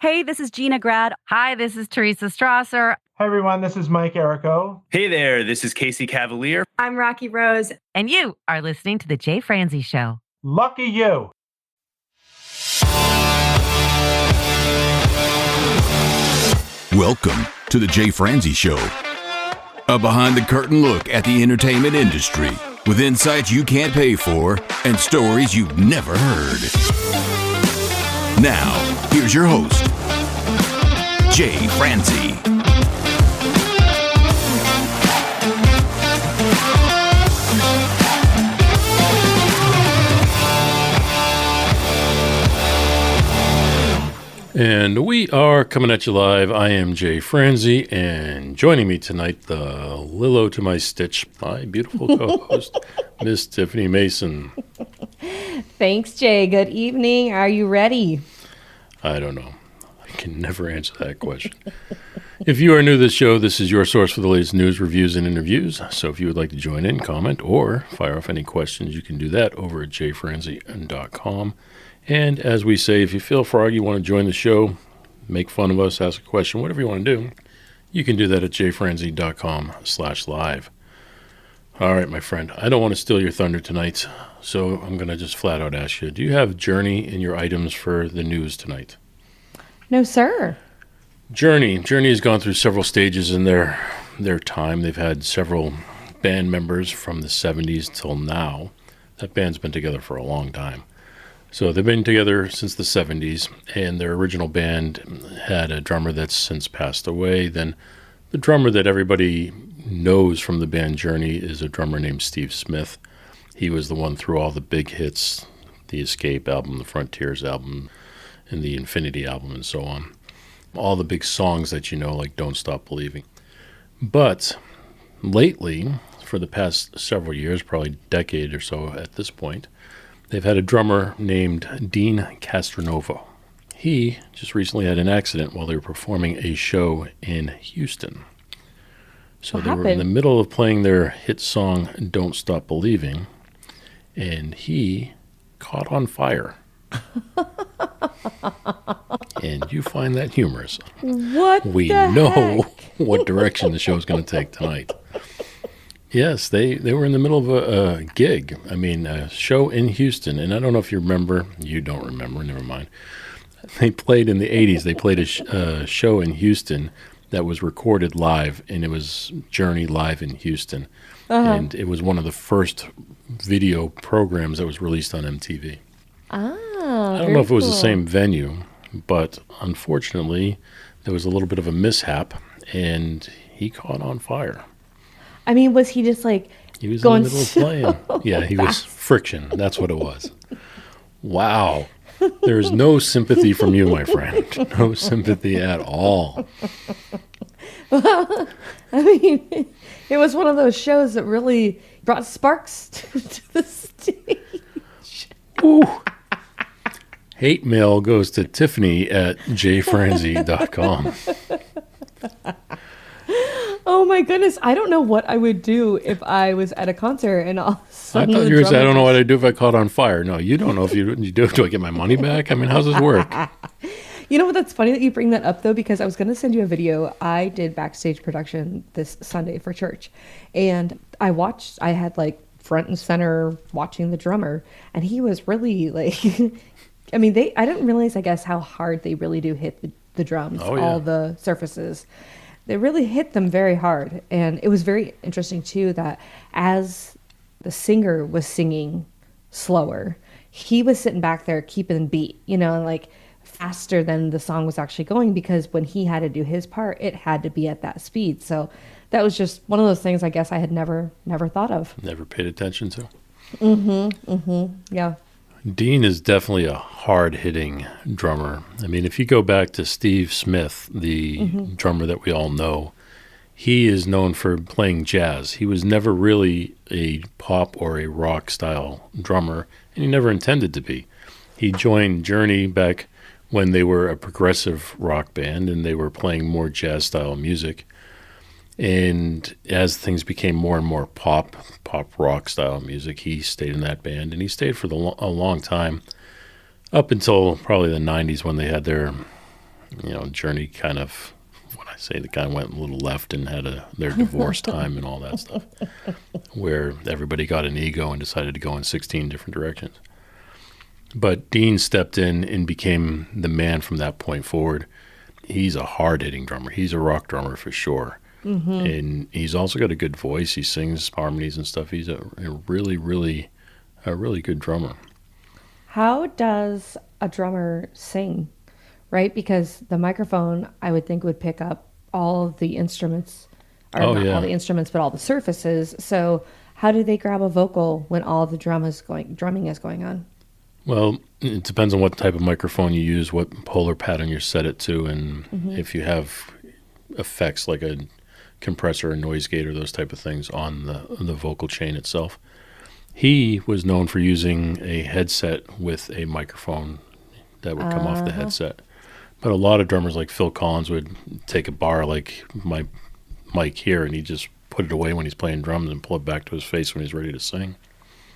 Hey, this is Gina Grad. Hi, this is Teresa Strasser. Hi, everyone. This is Mike Errico. Hey there. This is Casey Cavalier. I'm Rocky Rose. And you are listening to The Jay Franzi Show. Lucky you. Welcome to The Jay Franzi Show. A behind-the-curtain look at the entertainment industry with insights you can't pay for and stories you've never heard. Now, here's your host, Jay Franzi. And we are coming at you live. I am Jay Franzi, and joining me tonight, the Lilo to my Stitch, my beautiful co-host, Miss Tiffany Mason. Thanks, Jay. Good evening. Are you ready? I don't know. I can never answer that question. If you are new to this show, this is your source for the latest news, reviews, and interviews. So if you would like to join in, comment, or fire off any questions, you can do that over at jfranzi.com. And as we say, if you feel froggy, you want to join the show, make fun of us, ask a question, whatever you want to do, you can do that at jfranzi.com/live. All right, my friend, I don't want to steal your thunder tonight, so I'm going to just flat out ask you, do you have Journey in your items for the news tonight? No, sir. Journey has gone through several stages in their time. They've had several band members from the 70s till now. That band's been together for a long time. So they've been together since the 70s, and their original band had a drummer that's since passed away. Then the drummer that everybody knows from the band Journey is a drummer named Steve Smith. He was the one through all the big hits, the Escape album, the Frontiers album, and the Infinity album, and so on. All the big songs that you know, like Don't Stop Believing. But lately, for the past several years, probably a decade or so at this point, they've had a drummer named Dean Castronovo. He just recently had an accident while they were performing a show in Houston. So What they were in happened? the middle of playing their hit song, Don't Stop Believing, and he caught on fire. And you find that humorous. What We the know heck? what direction the show's going to take tonight. Yes, they were in the middle of a gig. I mean, a show in Houston. And I don't know if you remember. You don't remember. Never mind. They played in the 80s. They played a show in Houston that was recorded live, and it was Journey live in Houston. And it was one of the first video programs that was released on MTV. I don't know if it was the same venue, but unfortunately, there was a little bit of a mishap, and he caught on fire. I mean, was he just like He was going in the middle of playing. Yeah, he was friction. That's what it was. Wow. There's no sympathy from you, my friend. No sympathy at all. Well, I mean, it was one of those shows that really brought sparks to the stage. Ooh. Hate mail goes to Tiffany at jfranzi.com. Oh my goodness. I don't know what I would do if I was at a concert and all of a I sudden thought the you were saying, I don't know drummer what I'd do if I caught on fire. No, you don't know if you do. Do I get my money back? I mean, how's this work? You know what? That's funny that you bring that up, though, because I was going to send you a video. I did backstage production this Sunday for church, and I had like front and center watching the drummer, and he was really like, I mean, I didn't realize, I guess, how hard they really do hit the drums, Oh, yeah. all the surfaces. They really hit them very hard, and it was very interesting, too, that as the singer was singing slower, he was sitting back there keeping beat, like faster than the song was actually going, because when he had to do his part, it had to be at that speed. So that was just one of those things I guess I had never thought of. Never paid attention to. Yeah. Dean is definitely a hard-hitting drummer. I mean, if you go back to Steve Smith, the drummer that we all know, he is known for playing jazz. He was never really a pop or a rock style drummer, and he never intended to be. He joined Journey back when they were a progressive rock band and they were playing more jazz style music. And as things became more and more pop rock style music, he stayed in that band, and he stayed for a long time, up until probably the 90s when they had their Journey kind of, when I say the guy went a little left and had their divorce time and all that stuff, where everybody got an ego and decided to go in 16 different directions. But Dean stepped in and became the man from that point forward. He's a hard-hitting drummer. He's a rock drummer for sure. Mm-hmm. And he's also got a good voice. He sings harmonies and stuff. He's a really, really good drummer. How does a drummer sing, right? Because the microphone, I would think, would pick up all of the instruments, or not all the instruments, but all the surfaces. So how do they grab a vocal when all the drumming is going on? Well, it depends on what type of microphone you use, what polar pattern you set it to, and if you have effects like a compressor, a noise gate, or those type of things on the vocal chain itself. He was known for using a headset with a microphone that would come off the headset. But a lot of drummers like Phil Collins would take a bar like my mic here, and he'd just put it away when he's playing drums and pull it back to his face when he's ready to sing.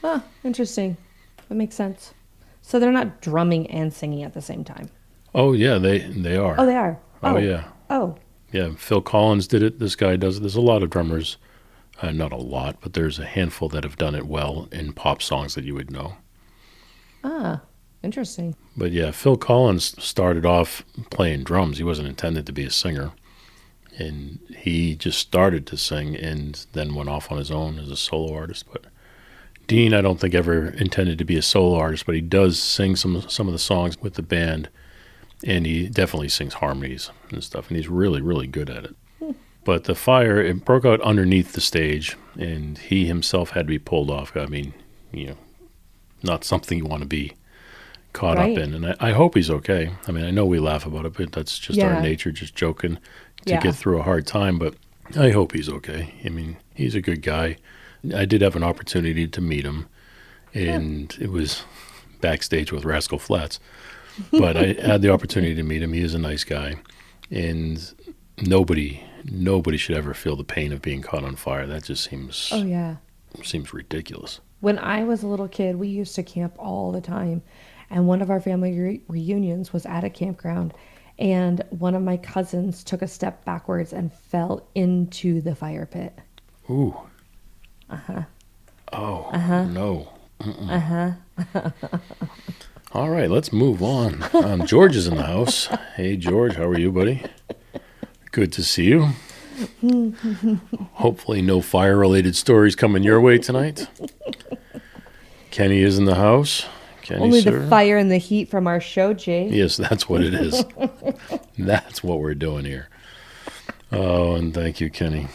Oh, interesting. That makes sense. So they're not drumming and singing at the same time. Oh, yeah, they are. Oh, they are? Oh, yeah. Oh. Yeah, Phil Collins did it. This guy does it. There's a lot of drummers, not a lot, but there's a handful that have done it well in pop songs that you would know. Ah, interesting. But yeah, Phil Collins started off playing drums. He wasn't intended to be a singer. And he just started to sing and then went off on his own as a solo artist. But Dean, I don't think ever intended to be a solo artist, but he does sing some of the songs with the band, and he definitely sings harmonies and stuff, and he's really, really good at it. But the fire, it broke out underneath the stage, and he himself had to be pulled off. I mean, not something you want to be caught up in, and I hope he's okay. I mean, I know we laugh about it, but that's just our nature, just joking to get through a hard time, but I hope he's okay. I mean, he's a good guy. I did have an opportunity to meet him, and it was backstage with Rascal Flatts. But I had the opportunity to meet him. He is a nice guy, and nobody should ever feel the pain of being caught on fire. That just seems seems ridiculous. When I was a little kid, we used to camp all the time, and one of our family reunions was at a campground, and one of my cousins took a step backwards and fell into the fire pit. Ooh. No. All right, let's move on. George is in the house. Hey, George, how are you, buddy? Good to see you. Hopefully no fire-related stories coming your way tonight. Kenny is in the house. Kenny, only sir? The fire and the heat from our show, Jay. Yes, that's what it is. That's what we're doing here. Oh, and thank you, Kenny.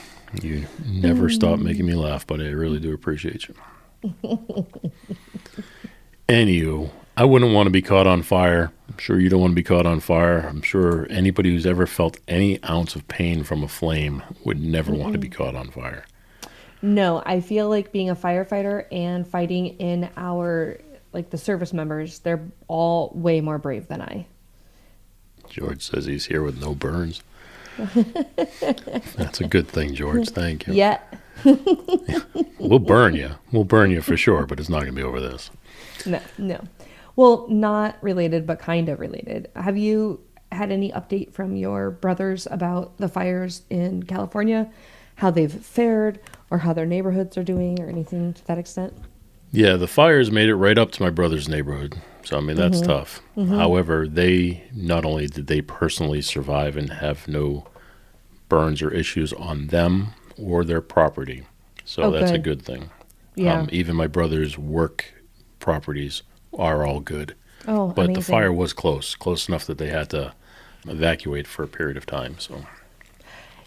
You never stop making me laugh, but I really do appreciate you. Anywho, I wouldn't want to be caught on fire. I'm sure you don't want to be caught on fire. I'm sure anybody who's ever felt any ounce of pain from a flame would never want to be caught on fire. No, I feel like being a firefighter and fighting in the service members, they're all way more brave than I. George says he's here with no burns. That's a good thing, George. Thank you. Yeah. We'll burn you. We'll burn you for sure, but it's not going to be over this. No. Well, not related, but kind of related. Have you had any update from your brothers about the fires in California, how they've fared, or how their neighborhoods are doing, or anything to that extent? Yeah, the fires made it right up to my brother's neighborhood. So, I mean, that's tough. However, not only did they personally survive and have no burns or issues on them or their property. So that's a good thing. Yeah. Even my brother's work properties are all good. Oh, but amazing. The fire was close enough that they had to evacuate for a period of time. So.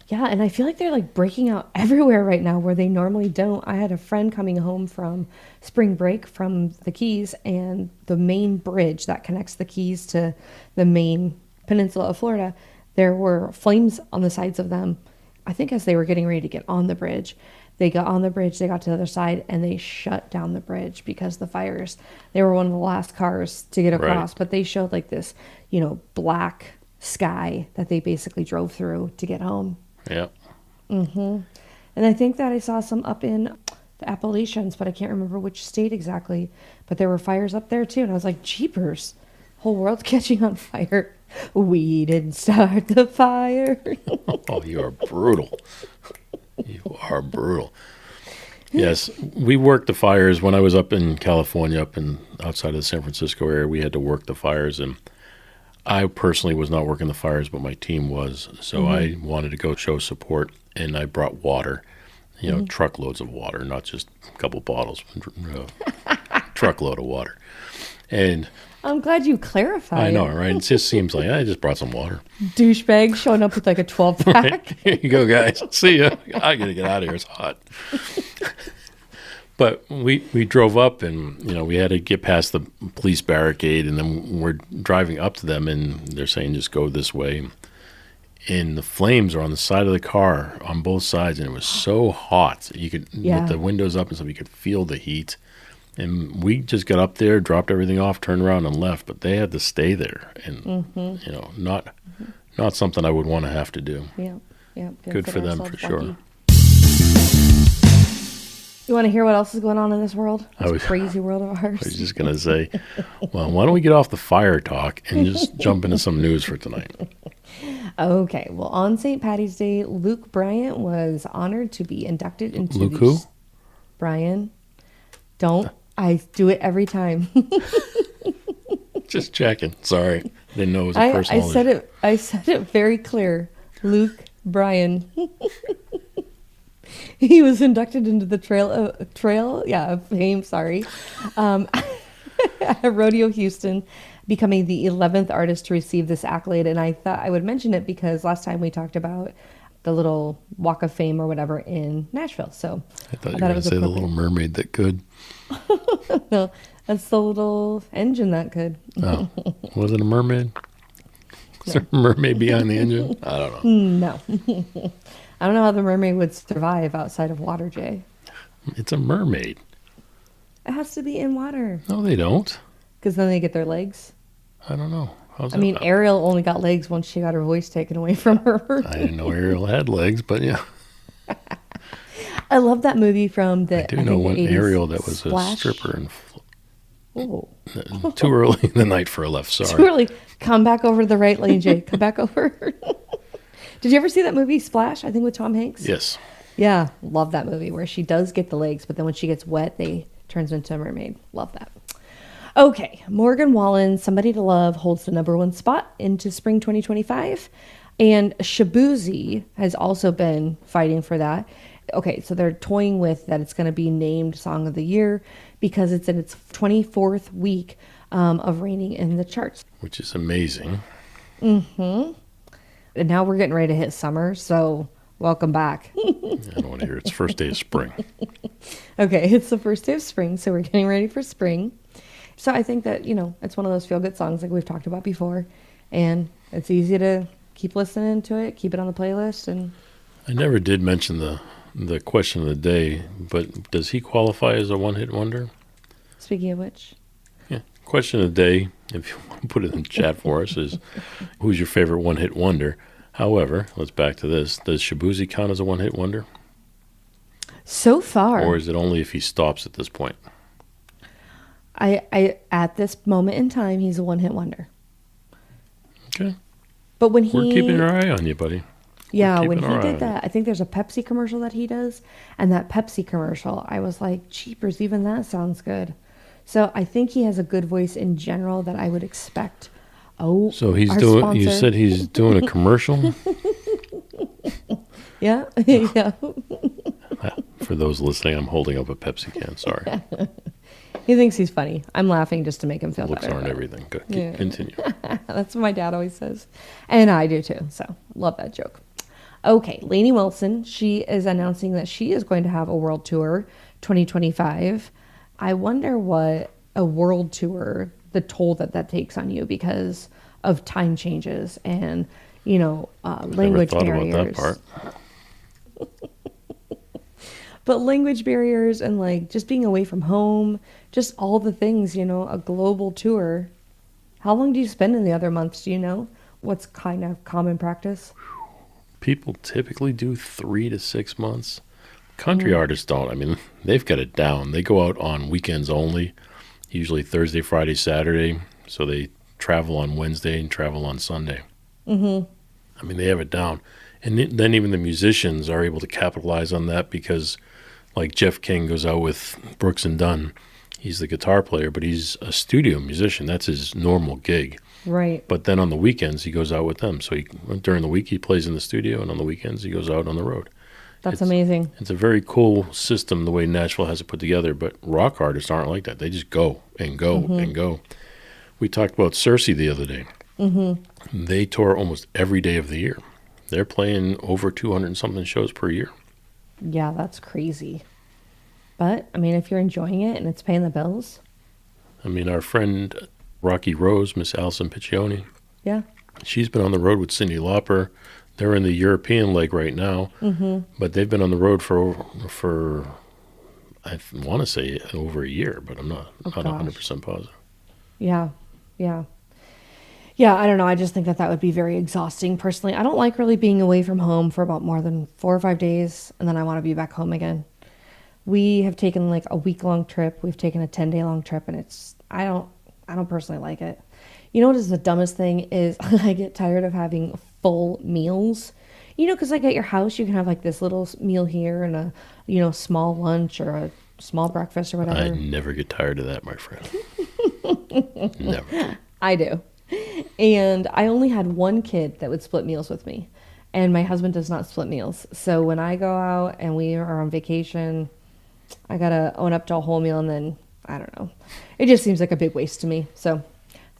Yeah, and I feel like they're breaking out everywhere right now where they normally don't. I had a friend coming home from spring break from the Keys, and the main bridge that connects the Keys to the main peninsula of Florida, there were flames on the sides of them. I think as they were getting ready to get on the bridge, they got on the bridge, they got to the other side, and they shut down the bridge because the fires, they were one of the last cars to get across, right. But they showed this, black sky that they basically drove through to get home. Yeah. And I think that I saw some up in the Appalachians, but I can't remember which state exactly. But there were fires up there too, and I was like, jeepers, whole world's catching on fire. We didn't start the fire. Oh, you are brutal. You are brutal. Yes, we worked the fires when I was up in California, outside of the San Francisco area. We had to work the fires, and I personally was not working the fires, but my team was. So I wanted to go show support, and I brought water, truckloads of water, not just a couple bottles, truckload of water. And I'm glad you clarified. I know, right? It just seems like I just brought some water. Douchebag showing up with like a 12-pack. Right. Here you go, guys. See ya. I got to get out of here. It's hot. But we drove up, and we had to get past the police barricade, and then we're driving up to them, and they're saying just go this way. And the flames are on the side of the car on both sides, and it was so hot. You could with the windows up and stuff, you could feel the heat. And we just got up there, dropped everything off, turned around, and left. But they had to stay there, and not something I would want to have to do. Yeah. Good for them, for sure. Lucky. You want to hear what else is going on in this world? This crazy world of ours. I was just going to say, well, why don't we get off the fire talk and just jump into some news for tonight? Okay. Well, on St. Patty's Day, Luke Bryan was honored to be inducted into Luke who? Bryan. Don't. I do it every time. Just checking. Sorry. Didn't know it was a personal. I said it very clear. Luke Bryan. He was inducted into the Trail of Fame, sorry. At Rodeo, Houston, becoming the 11th artist to receive this accolade. And I thought I would mention it because last time we talked about the little Walk of Fame or whatever in Nashville. So I thought you were going to say the Little Mermaid that could. No, that's the little engine that could. Oh, was it a mermaid? Was there a mermaid behind the engine? I don't know. No. I don't know how the mermaid would survive outside of water, Jay. It's a mermaid. It has to be in water. No, they don't. Because then they get their legs. I don't know. Ariel only got legs once she got her voice taken away from her. I didn't know Ariel had legs, but yeah. I love that movie from the. I do know one Ariel that was Splash. A stripper and. Oh. Too early in the night for a left. Sorry. Too early. Come back over to the right lane, Jay. Come back over. Did you ever see that movie Splash? I think with Tom Hanks. Yes. Yeah, love that movie where she does get the legs, but then when she gets wet, they turns into a mermaid. Love that. Okay, Morgan Wallen, Somebody to Love, holds the #1 spot into spring 2025. And Shabuzi has also been fighting for that. Okay, so they're toying with that it's going to be named Song of the Year because it's in its 24th week of reigning in the charts. Which is amazing. Mm-hmm. And now we're getting ready to hit summer, so welcome back. I don't want to hear it. It's first day of spring. Okay, it's the first day of spring, so we're getting ready for spring. So I think that, it's one of those feel-good songs like we've talked about before. And it's easy to keep listening to it, keep it on the playlist. And I never did mention the question of the day, but does he qualify as a one-hit wonder? Speaking of which. Yeah. Question of the day, if you want to put it in the chat for us, is who's your favorite one-hit wonder? However, let's back to this. Does Shabuzi count as a one-hit wonder? So far. Or is it only if he stops at this point? I at this moment in time, he's a one-hit wonder. Okay. But when we're keeping our eye on you, buddy. Yeah, when he did that, I think there's a Pepsi commercial that he does. And that Pepsi commercial, I was like, jeepers, even that sounds good. So I think he has a good voice in general that I would expect. Oh, so he's doing. Sponsor. You said he's doing a commercial. Yeah, yeah. For those listening, I'm holding up a Pepsi can. Sorry. He thinks he's funny. I'm laughing just to make him feel Looks better. Looks aren't everything. Good. Yeah. Continue. That's what my dad always says, and I do too. So love that joke. Okay, Lainey Wilson. She is announcing that she is going to have a world tour 2025. I wonder what a world tour, the toll that takes on you because of time changes and, language barriers. Never thought about that part. But language barriers and like just being away from home, just all the things, a global tour. How long do you spend in the other months? Do you know what's kind of common practice? People typically do 3 to 6 months. Country artists don't. I mean, they've got it down. They go out on weekends only, usually Thursday, Friday, Saturday. So they travel on Wednesday and travel on Sunday. Mm-hmm. I mean, they have it down. And then even the musicians are able to capitalize on that because, like, Jeff King goes out with Brooks and Dunn. He's the guitar player, but he's a studio musician. That's his normal gig. Right. But then on the weekends, he goes out with them. So during the week, he plays in the studio, and on the weekends, he goes out on the road. That's amazing. It's a very cool system, the way Nashville has it put together, but rock artists aren't like that. They just go and go and go. We talked about Cersei the other day. Mm-hmm. They tour almost every day of the year. They're playing over 200-something shows per year. Yeah, that's crazy. But, I mean, if you're enjoying it and it's paying the bills. I mean, our friend Rocky Rose, Miss Alison Piccioni, Yeah. she's been on the road with Cyndi Lauper. They're in the European leg right now, but they've been on the road for I want to say over a year, but I'm not 100% positive. Yeah. Yeah. Yeah, I don't know. I just think that would be very exhausting personally. I don't like really being away from home for about more than 4 or 5 days, and then I want to be back home again. We have taken like a week-long trip. We've taken a 10-day-long trip, and I don't personally like it. You know what is the dumbest thing is I get tired of having full meals. You know, because like at your house, you can have like this little meal here and a, small lunch or a small breakfast or whatever. I never get tired of that, my friend. Never. I do. And I only had one kid that would split meals with me. And my husband does not split meals. So when I go out and we are on vacation, I got to own up to a whole meal, and then, I don't know. It just seems like a big waste to me. So,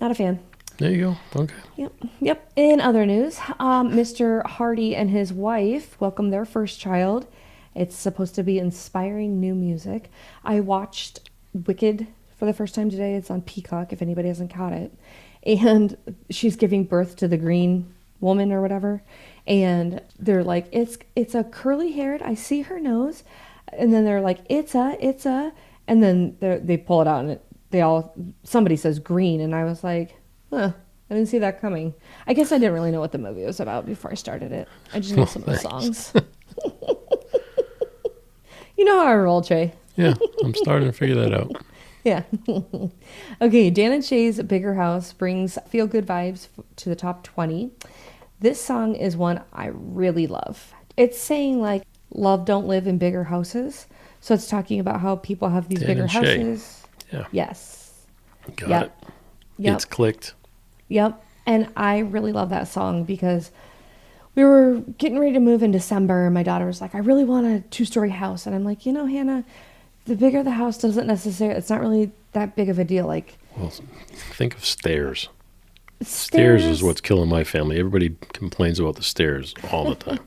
not a fan. There you go. Okay. Yep. In other news, Mr. Hardy and his wife welcomed their first child. It's supposed to be inspiring new music. I watched Wicked for the first time today. It's on Peacock, if anybody hasn't caught it. And she's giving birth to the green woman or whatever. And they're like, it's a curly-haired, I see her nose. And then they're like, it's a, and then they pull it out and somebody says green. And I was like, I didn't see that coming. I guess I didn't really know what the movie was about before I started it. I just know some of the songs. You know how I roll, Trey. Yeah, I'm starting to figure that out. Yeah. Okay, Dan and Shay's Bigger House brings feel-good vibes to the top 20. This song is one I really love. It's saying, like, love don't live in bigger houses. So it's talking about how people have these Dan bigger and Shay. houses. Yeah. Yes. Got it. Yep. It's clicked. Yep. And I really love that song because we were getting ready to move in December, and my daughter was like, I really want a 2-story house. And I'm like, Hannah, the bigger the house doesn't necessarily, it's not really that big of a deal. Like, Well, think of stairs. Stairs is what's killing my family. Everybody complains about the stairs all the time.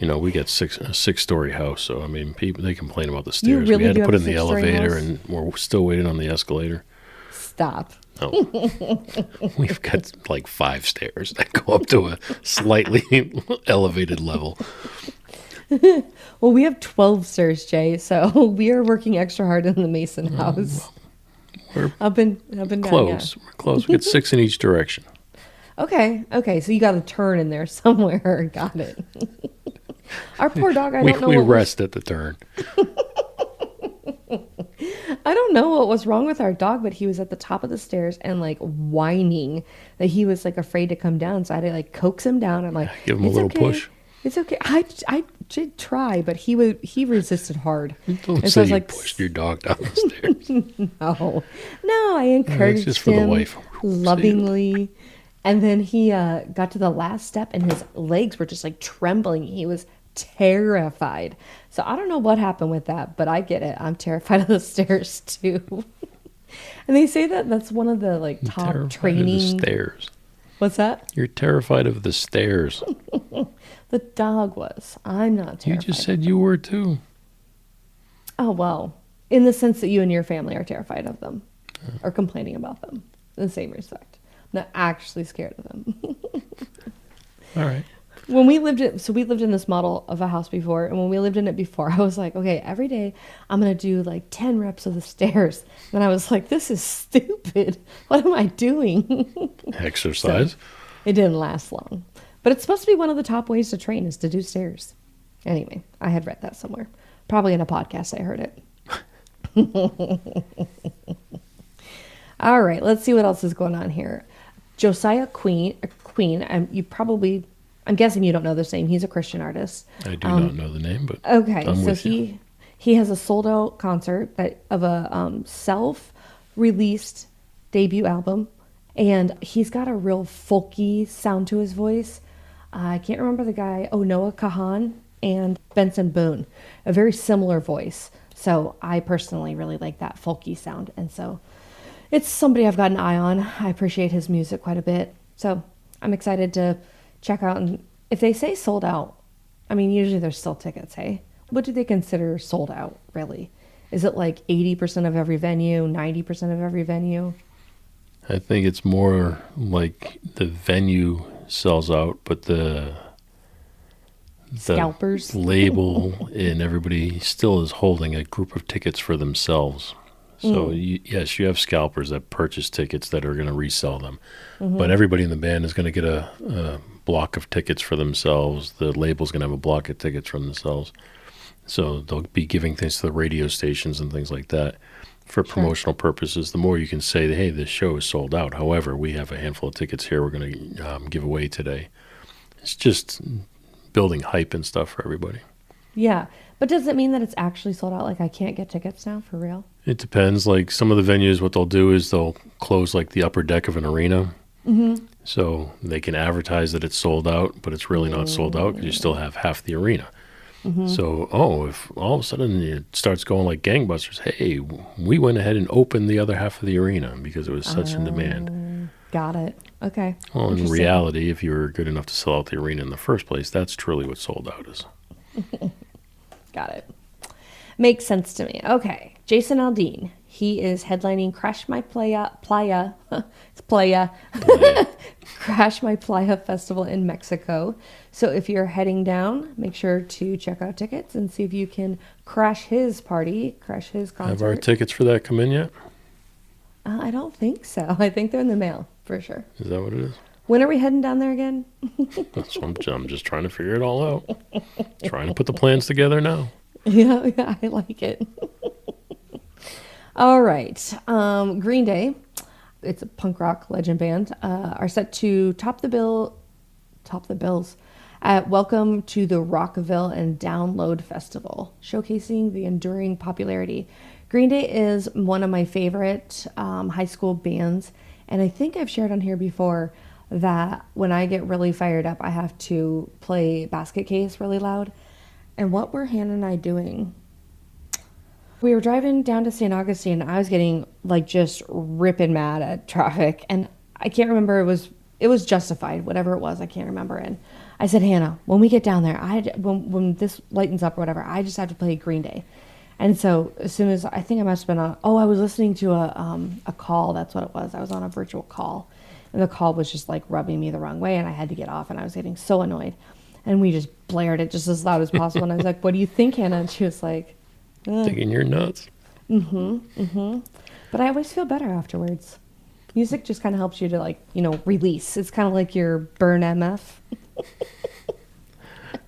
We got a 6-story house, so I mean, people, they complain about the stairs. really We had do to put have in a the 6-story elevator, house? and we're still waiting on the escalator. Stop. Oh, we've got like 5 stairs that go up to a slightly elevated level. Well, we have 12 stairs, Jay, so we are working extra hard in the Mason house. We're Up and down. close. Yeah. We're close. We get 6 in each direction. Okay, so you got a turn in there somewhere. Got it. Our poor dog, I We don't know. rest at the turn. I don't know what was wrong with our dog, but he was at the top of the stairs and like whining that he was like afraid to come down. So I had to like coax him down. I'm like, Give him a "It's little okay. push. It's okay. I did try, but he resisted hard. Don't And say I was you like, pushed your dog down the stairs. No, I encouraged just for the him wife. lovingly. And then he got to the last step and his legs were just like trembling. He was terrified. So I don't know what happened with that, but I get it. I'm terrified of the stairs too. And they say that that's one of the like top Terrified of the training. stairs. What's that? You're terrified of the stairs. The dog was. I'm not You terrified. just said you were too. Oh, well, in the sense that you and your family are terrified of them or complaining about them in the same respect. I'm not actually scared of them. All right. When we lived in this model of a house before, and when we lived in it before, I was like, okay, every day I'm going to do like 10 reps of the stairs. And I was like, this is stupid. What am I doing? Exercise. So, it didn't last long. But it's supposed to be one of the top ways to train is to do stairs. Anyway, I had read that somewhere. Probably in a podcast I heard it. All right, let's see what else is going on here. Josiah Queen, I'm guessing you don't know this name. He's a Christian artist. I do not know the name, but Okay, I'm so with you. he has a sold out concert of a self-released debut album, and he's got a real folky sound to his voice. I can't remember the guy. Oh, Noah Kahan and Benson Boone, a very similar voice. So I personally really like that folky sound, and so it's somebody I've got an eye on. I appreciate his music quite a bit, so I'm excited to check out. And if they say sold out, I mean, usually there's still tickets, hey? What do they consider sold out, really? Is it like 80% of every venue, 90% of every venue? I think it's more like the venue sells out, but the Scalpers. label and everybody still is holding a group of tickets for themselves. So yes, you have scalpers that purchase tickets that are going to resell them, but everybody in the band is going to get a block of tickets for themselves. The label's going to have a block of tickets for themselves. So they'll be giving things to the radio stations and things like that for promotional purposes. The more you can say, hey, this show is sold out. However, we have a handful of tickets here we're going to give away today. It's just building hype and stuff for everybody. Yeah, but does it mean that it's actually sold out? Like I can't get tickets now, for real? It depends. Like some of the venues, what they'll do is they'll close like the upper deck of an arena. So they can advertise that it's sold out, but it's really not sold out because you still have half the arena. So, if all of a sudden it starts going like gangbusters, hey, we went ahead and opened the other half of the arena because it was such in demand. Got it. Okay. Well, in Interesting. reality, if you were good enough to sell out the arena in the first place, that's truly what sold out is. Got it. Makes sense to me. Okay. Jason Aldean. He is headlining Crash My Playa. It's Playa. Crash My Playa Festival in Mexico. So if you're heading down, make sure to check out tickets and see if you can crash his party, crash his concert. Have our tickets for that come in yet? I don't think so. I think they're in the mail for sure. Is that what it is? When are we heading down there again? That's what I'm just trying to figure it all out. Trying to put the plans together now. Yeah, I like it. All right. Green Day, it's a punk rock legend band, are set to top the bills at Welcome to the Rockville and Download Festival, showcasing the enduring popularity. Green Day is one of my favorite high school bands, and I think I've shared on here before that when I get really fired up, I have to play Basket Case really loud. And what were Hannah and I doing? We were driving down to St. Augustine. I was getting like just ripping mad at traffic, and I can't remember. It was justified, whatever it was. I can't remember. And I said, Hannah, when we get down there, when this lightens up or whatever, I just have to play Green Day. And so as soon as I think I must have been on, I was listening to a call. That's what it was. I was on a virtual call, and the call was just like rubbing me the wrong way, and I had to get off, and I was getting so annoyed. And we just blared it just as loud as possible. And I was like, what do you think, Hannah? And she was like, Digging your nuts. But I always feel better afterwards. Music just kind of helps you to release. It's kind of like your burn MF.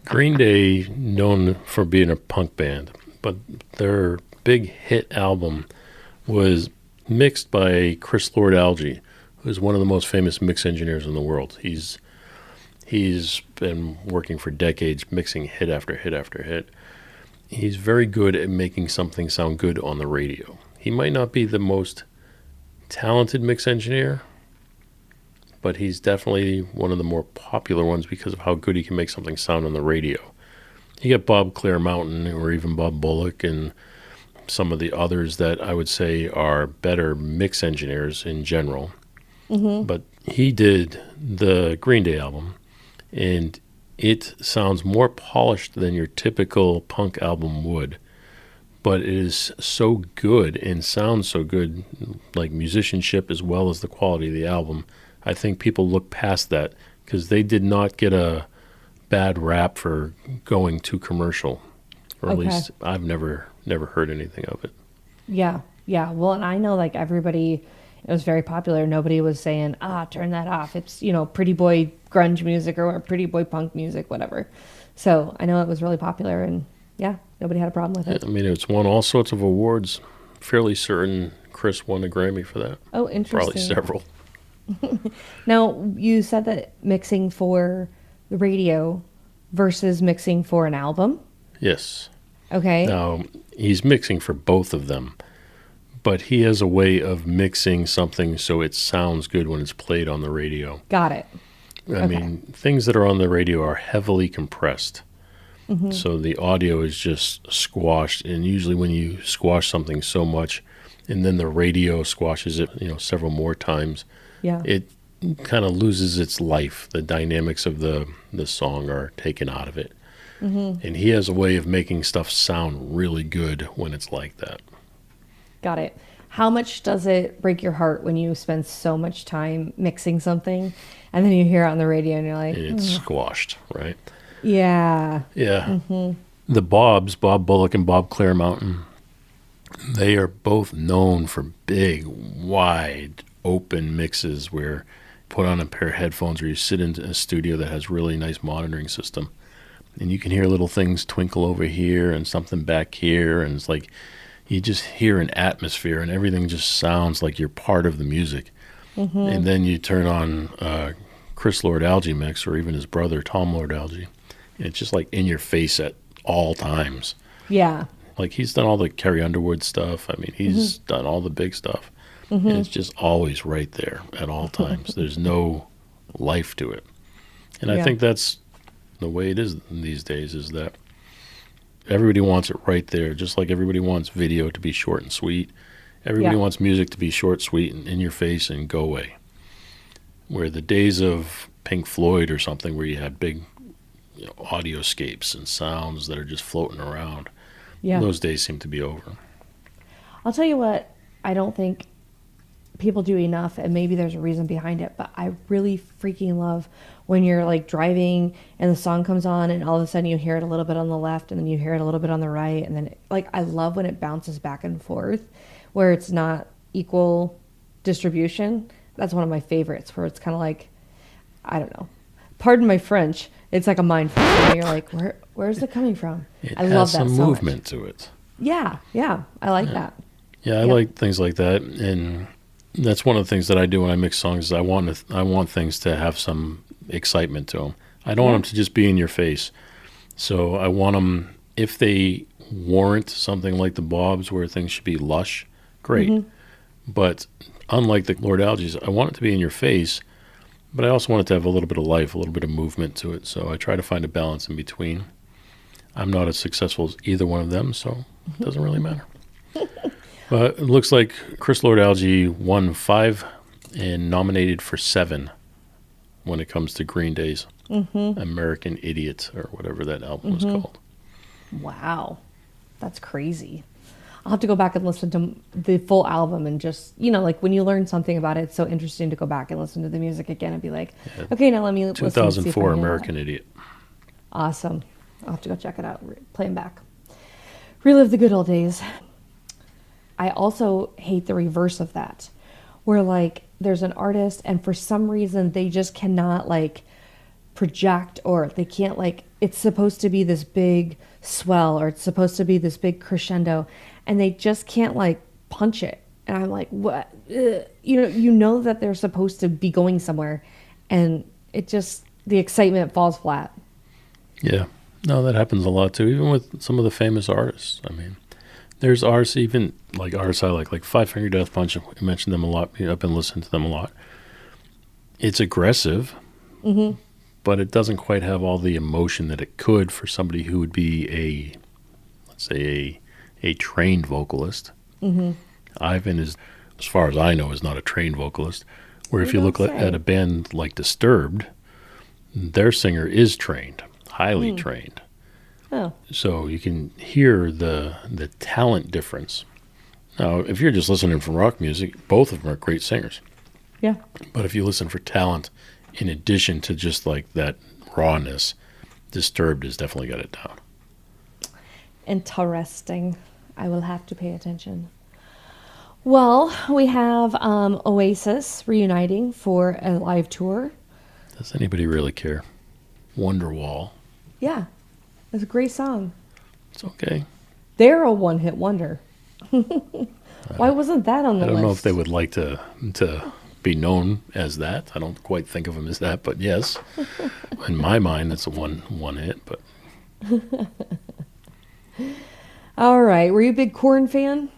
Green Day, known for being a punk band, but their big hit album was mixed by Chris Lord-Alge, who's one of the most famous mix engineers in the world. He's been working for decades, mixing hit after hit after hit. He's very good at making something sound good on the radio. He might not be the most talented mix engineer, but he's definitely one of the more popular ones because of how good he can make something sound on the radio. You get Bob Clearmountain or even Bob Bullock and some of the others that I would say are better mix engineers in general. But he did the Green Day album, and it sounds more polished than your typical punk album would. But it is so good and sounds so good, like musicianship as well as the quality of the album. I think people look past that because they did not get a bad rap for going too commercial. Or at least I've never heard anything of it. Yeah. Well, and I know like everybody, it was very popular. Nobody was saying, turn that off. It's, pretty boy grunge music or pretty boy punk music, whatever. So I know it was really popular, and yeah, nobody had a problem with it. I mean, it's won all sorts of awards. Fairly certain Chris won a Grammy for that. Oh, interesting. Probably several. Now, you said that mixing for the radio versus mixing for an album. Yes. Okay. Now, he's mixing for both of them, but he has a way of mixing something so it sounds good when it's played on the radio. Got it. I mean, things that are on the radio are heavily compressed. So the audio is just squashed. And usually when you squash something so much and then the radio squashes it, several more times, Yeah. it kind of loses its life. The dynamics of the song are taken out of it. And he has a way of making stuff sound really good when it's like that. Got it. How much does it break your heart when you spend so much time mixing something and then you hear it on the radio and you're like, And it's squashed, right? yeah. Yeah. The Bobs, Bob Bullock and Bob Clearmountain, they are both known for big, wide, open mixes where you put on a pair of headphones or you sit in a studio that has really nice monitoring system. And you can hear little things twinkle over here and something back here. And it's like you just hear an atmosphere and everything just sounds like you're part of the music. And then you turn on Chris Lord-Alge mix or even his brother, Tom Lord-Alge. And it's just like in your face at all times. Yeah. Like he's done all the Carrie Underwood stuff. I mean, he's done all the big stuff. And it's just always right there at all times. There's no life to it. And I think that's the way it is these days, is that everybody wants it right there, just like everybody wants video to be short and sweet. Everybody wants music to be short, sweet, and in your face and go away. Where the days of Pink Floyd or something where you had big audioscapes and sounds that are just floating around, those days seem to be over. I'll tell you what, I don't think people do enough, and maybe there's a reason behind it, but I really freaking love when you're like driving and the song comes on and all of a sudden you hear it a little bit on the left and then you hear it a little bit on the right, and then I love when it bounces back and forth where it's not equal distribution. That's one of my favorites, where it's kind of like, I don't know, pardon my French, it's like a mind fuck, and you're like, where's it coming from? I love that some so movement much. to it. Yeah, I like that. Yeah, I like things like that, and that's one of the things that I do when I mix songs. Is I want things to have some excitement to them. I don't want them to just be in your face. So I want them, if they warrant something like the Bobs, where things should be lush, great. But unlike the Lord-Alges, I want it to be in your face, but I also want it to have a little bit of life, a little bit of movement to it. So I try to find a balance in between. I'm not as successful as either one of them, so it doesn't really matter. But it looks like Chris Lord-Alge won 5 and nominated for 7 when it comes to Green Day's American Idiot, or whatever that album was called. Wow, that's crazy. I'll have to go back and listen to the full album and just, like when you learn something about it, it's so interesting to go back and listen to the music again and be like, okay, now let me listen. 2004 American Idiot. Awesome. I'll have to go check it out, play them back. Relive the good old days. I also hate the reverse of that, where like there's an artist and for some reason they just cannot like project, or they can't like, it's supposed to be this big swell or it's supposed to be this big crescendo and they just can't like punch it. And I'm like, what? You know that they're supposed to be going somewhere and it just, the excitement falls flat. Yeah. No, that happens a lot too, even with some of the famous artists. I mean, there's artists, even like artists I like Five Finger Death Punch. I mentioned them a lot. I've been listening to them a lot. It's aggressive, but it doesn't quite have all the emotion that it could for somebody who would be let's say a trained vocalist. Ivan is, as far as I know, is not a trained vocalist. Where if you look at a band like Disturbed, their singer is trained, highly trained. Oh. So you can hear the talent difference. Now, if you're just listening for rock music, both of them are great singers. Yeah. But if you listen for talent, in addition to just like that rawness, Disturbed has definitely got it down. Interesting. I will have to pay attention. Well, we have Oasis reuniting for a live tour. Does anybody really care? Wonderwall. Yeah. It's a great song. It's okay. They're a one-hit wonder. Why wasn't that on the I list? don't know if they would like to be known as that. I don't quite think of him as that, but yes, in my mind, it's a one hit. But All right. Were you a big Korn fan?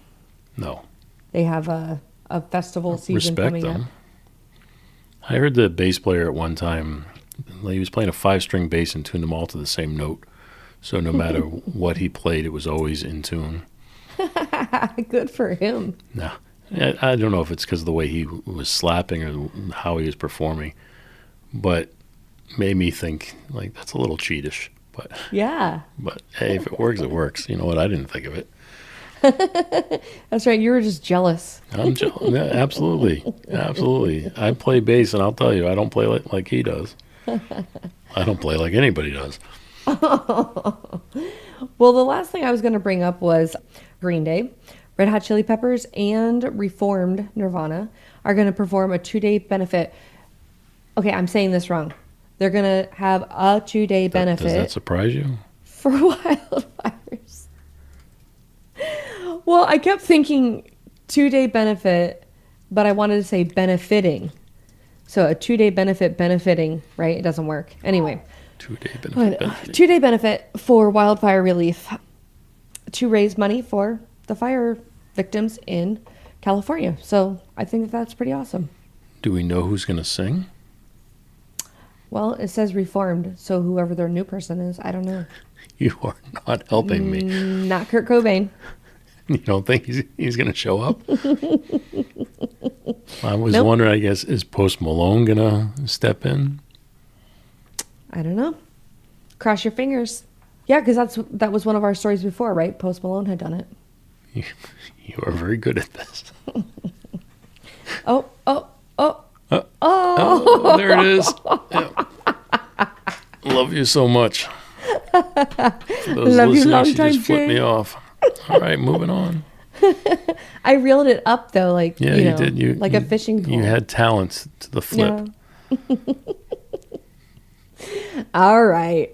no, They have a festival season respect coming them. up. I heard the bass player at one time. He was playing a 5-string bass and tuned them all to the same note. So no matter what he played, it was always in tune. Good for him. No, I don't know if it's because of the way he was slapping or how he was performing, but made me think like that's a little cheatish. But Yeah. hey, if it works, it works. You know what? I didn't think of it. That's right. You were just jealous. I'm jealous. Yeah, absolutely. I play bass, and I'll tell you, I don't play like he does. I don't play like anybody does. Well, the last thing I was going to bring up was Green Day, Red Hot Chili Peppers, and Reformed Nirvana are going to perform a 2-day benefit. Okay, I'm saying this wrong. They're going to have a 2-day benefit Does that surprise you? for wildfires. Well, I kept thinking 2-day benefit, but I wanted to say benefiting. So a 2-day benefit benefiting, right? It doesn't work. Anyway. 2-day benefit. 2-day benefit for wildfire relief to raise money for the fire victims in California. So I think that's pretty awesome. Do we know who's going to sing? Well, it says Reformed, so whoever their new person is, I don't know. You are not helping me. Not Kurt Cobain. You don't think he's going to show up? I was Nope. wondering, I guess, is Post Malone going to step in? I don't know. Cross your fingers. Yeah, because that was one of our stories before, right? Post Malone had done it. You are very good at this. Oh. Oh, there it is. Yeah. Love you so much. Those Love you listeners, long she time, just flipped me Jay. off. All right, moving on. I reeled it up, though, like, Yeah, you you know, did. like a fishing pole. You had talent to the flip. Yeah. All right.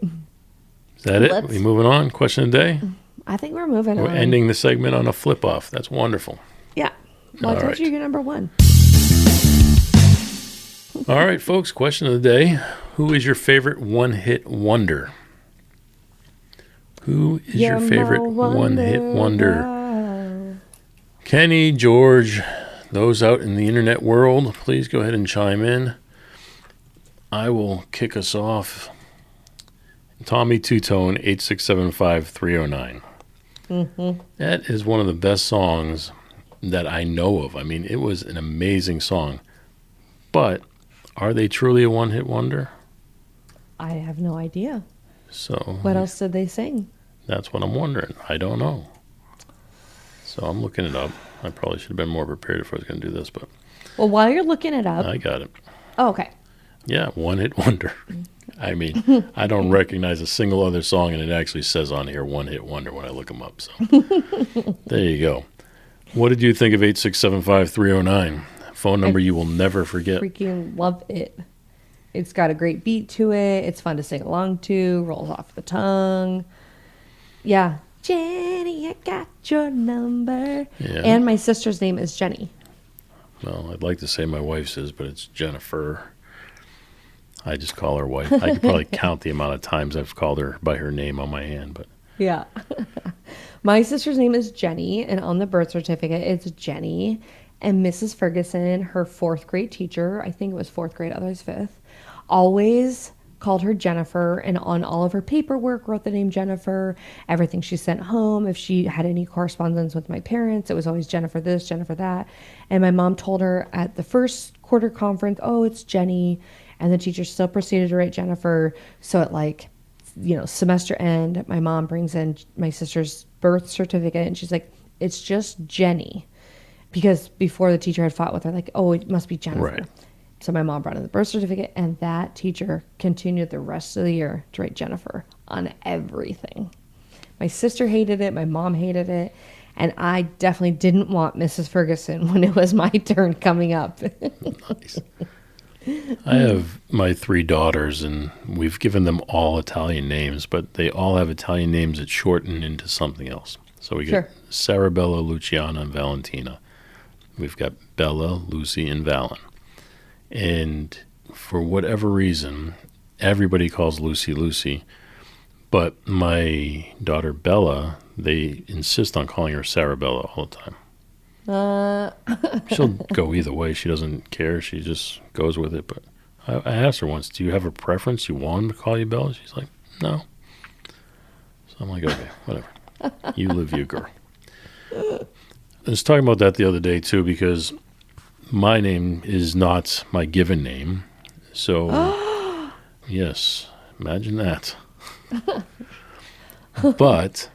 Is that it? Let's- We moving on? Question of the day? I think we're moving We're on. ending the segment on a flip off. That's wonderful. Yeah. Well, I All told right. you you're number one. All right, folks, question of the day. Who is your favorite one-hit wonder? Who is your favorite one-hit wonder? Kenny, George, those out in the internet world, please go ahead and chime in. I will kick us off. Tommy Two-Tone, 8675309. That is one of the best songs that I know of. I mean, it was an amazing song. But are they truly a one-hit wonder? I have no idea. So What else did they sing? that's what I'm wondering. I don't know. So I'm looking it up. I probably should have been more prepared if I was going to do this, but Well, while you're looking it up. I got it. Oh, okay. Yeah, one-hit wonder. I mean, I don't recognize a single other song, and it actually says on here one-hit wonder when I look them up. So there you go. What did you think of 8675309? Phone number you will never forget. Freaking love it. It's got a great beat to it. It's fun to sing along to. Rolls off the tongue. Yeah. Jenny, I got your number. Yeah. And my sister's name is Jenny. Well, I'd like to say my wife's is, but it's Jennifer. I just call her wife. I could probably count the amount of times I've called her by her name on my hand, but Yeah. My sister's name is Jenny, and on the birth certificate, it's Jenny. And Mrs. Ferguson, her 4th grade teacher, I think it was 4th grade, otherwise 5th, always called her Jennifer, and on all of her paperwork wrote the name Jennifer. Everything she sent home, if she had any correspondence with my parents, it was always Jennifer this, Jennifer that. And my mom told her at the first quarter conference, oh, it's Jenny. And the teacher still proceeded to write Jennifer. So at semester end, my mom brings in my sister's birth certificate, and she's like, it's just Jenny. Because before the teacher had fought with her, like, oh, it must be Jennifer. Right. So my mom brought in the birth certificate, and that teacher continued the rest of the year to write Jennifer on everything. My sister hated it. My mom hated it. And I definitely didn't want Mrs. Ferguson when it was my turn coming up. nice. I have my 3 daughters, and we've given them all Italian names, but they all have Italian names that shorten into something else. So we Sure. get Sarabella, Luciana, and Valentina. We've got Bella, Lucy, and Valen. And for whatever reason, everybody calls Lucy Lucy. But my daughter Bella, they insist on calling her Sarabella all the time. She'll go either way. She doesn't care. She just goes with it. But I asked her once, do you have a preference? You want them to call you Bella? She's like, no. So I'm like, okay, whatever. You live, you girl. I was talking about that the other day, too, because my name is not my given name. So, yes, imagine that. But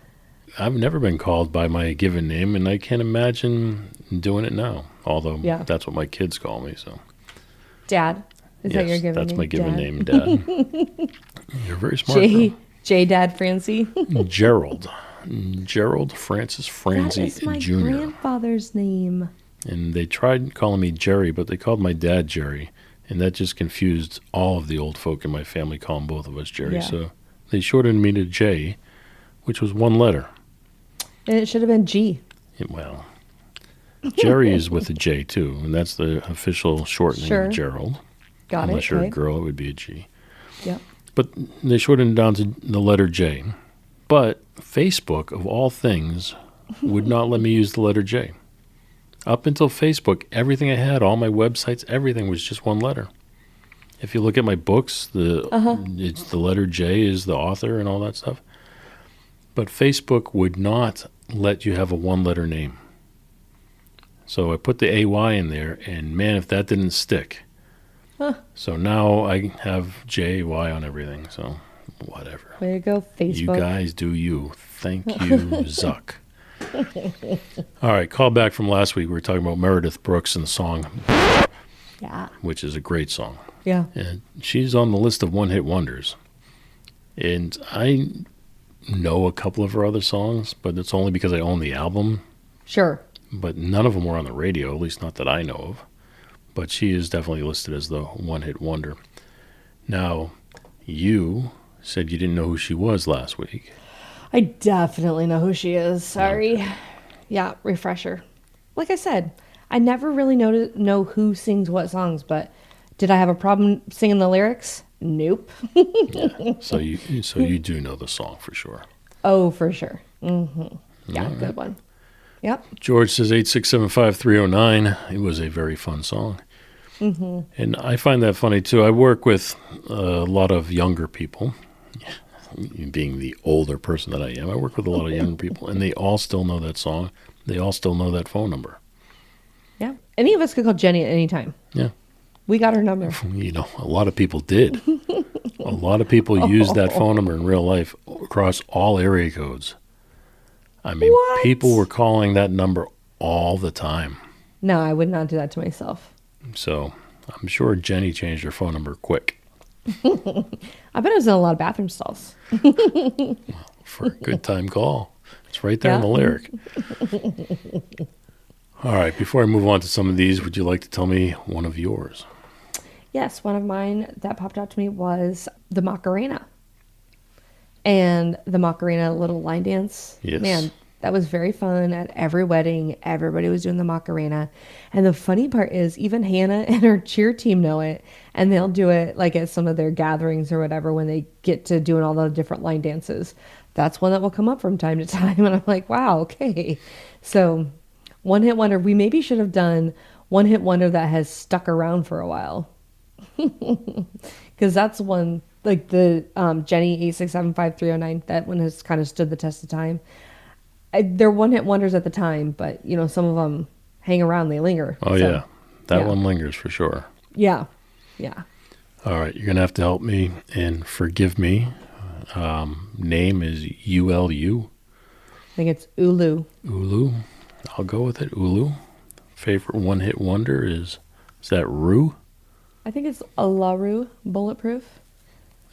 I've never been called by my given name, and I can't imagine doing it now. Although that's what my kids call me. So, Dad. Is that your given name? That's my given name, Dad. You're very smart. J. Dad Francie. Gerald Francis Francie That is my Jr. grandfather's name. And they tried calling me Jerry, but they called my dad Jerry, and that just confused all of the old folk in my family, calling both of us Jerry. Yeah. So they shortened me to J, which was one letter. And it should have been G. Well, Jerry is with a J too, and that's the official shortening of Gerald. Got Unless it. you're Okay. a girl, it would be a G. Yep. But they shortened it down to the letter J. But Facebook, of all things, would not let me use the letter J. Up until Facebook, everything I had, all my websites, everything was just one letter. If you look at my books, it's the letter J is the author and all that stuff. But Facebook would not let you have a one-letter name. So I put the AY in there, and man, if that didn't stick. So now I have JY on everything, so whatever. Way to go, Facebook. You guys do you. Thank you, Zuck. All right, call back from last week. We were talking about Meredith Brooks and the song, Yeah. which is a great song. Yeah. And she's on the list of one-hit wonders. And I know a couple of her other songs, but it's only because I own the album. Sure. But none of them were on the radio, at least not that I know of. But she is definitely listed as the one-hit wonder. Now, you said you didn't know who she was last week. I definitely know who she is. Sorry. Yeah, refresher. Like I said, I never really know who sings what songs, but did I have a problem singing the lyrics? Nope. So you do know the song for sure. Oh, for sure. Mm-hmm. Yeah, good one. Yep. George says 8675309. It was a very fun song. Mm-hmm. And I find that funny too. I work with a lot of younger people. Being the older person that I am, I work with a lot of younger people, and they all still know that song. They all still know that phone number. Yeah. Any of us could call Jenny at any time. Yeah. We got her number. You know, a lot of people did. A lot of people use that phone number in real life across all area codes. I mean, What? people were calling that number all the time. No, I would not do that to myself. So I'm sure Jenny changed her phone number quick. I bet it was in a lot of bathroom stalls. For a good time call. It's right there in the lyric. All right, before I move on to some of these, would you like to tell me one of yours? Yes, one of mine that popped out to me was the Macarena. And the Macarena little line dance. Yes. Man, that was very fun. At every wedding, everybody was doing the Macarena. And the funny part is even Hannah and her cheer team know it. And they'll do it like at some of their gatherings or whatever when they get to doing all the different line dances. That's one that will come up from time to time. And I'm like, wow, okay. So one hit wonder. We maybe should have done one hit wonder that has stuck around for a while. Because that's one, like the Jenny 8675309, that one has kind of stood the test of time. They're one hit wonders at the time, but you know, some of them hang around, they linger. Oh, So, yeah. That one lingers for sure. Yeah. Yeah. All right, you're going to have to help me and forgive me. Name is ULU. I think it's Ulu. Ulu. I'll go with it. Ulu. Favorite one-hit wonder is that Rue? I think it's a LaRue Bulletproof.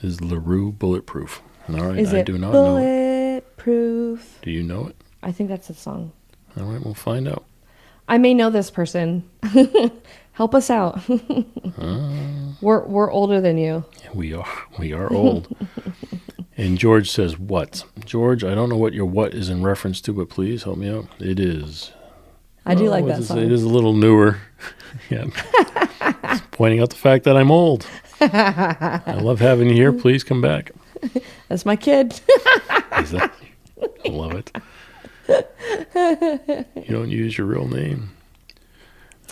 Is LaRue bulletproof? All right, Is I it do not know it. Bulletproof? Do you know it? I think that's the song. All right, we'll find out. I may know this person. Help us out. We're older than you. We are old. And George says what? George, I don't know what your what is in reference to, but please help me out. It is. I do like what that does it song. say? It is a little newer. Yeah. Just pointing out the fact that I'm old. I love having you here. Please come back. That's my kid. Exactly. I love it. You don't use your real name.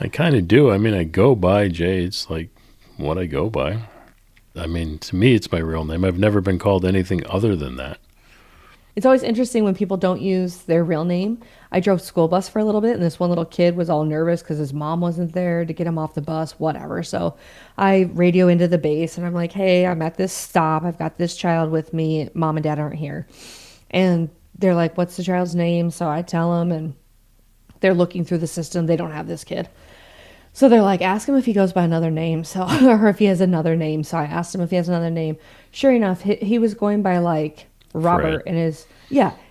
I kind of do. I mean, I go by Jay. It's like what I go by. I mean, to me, it's my real name. I've never been called anything other than that. It's always interesting when people don't use their real name. I drove school bus for a little bit, and this one little kid was all nervous because his mom wasn't there to get him off the bus, whatever. So I radio into the base, and I'm like, hey, I'm at this stop. I've got this child with me. Mom and dad aren't here. And they're like, what's the child's name? So I tell them, and they're looking through the system. They don't have this kid. So they're like, ask him if he goes by another name. So, or if he has another name. So I asked him if he has another name. Sure enough, he was going by like Robert, Fred.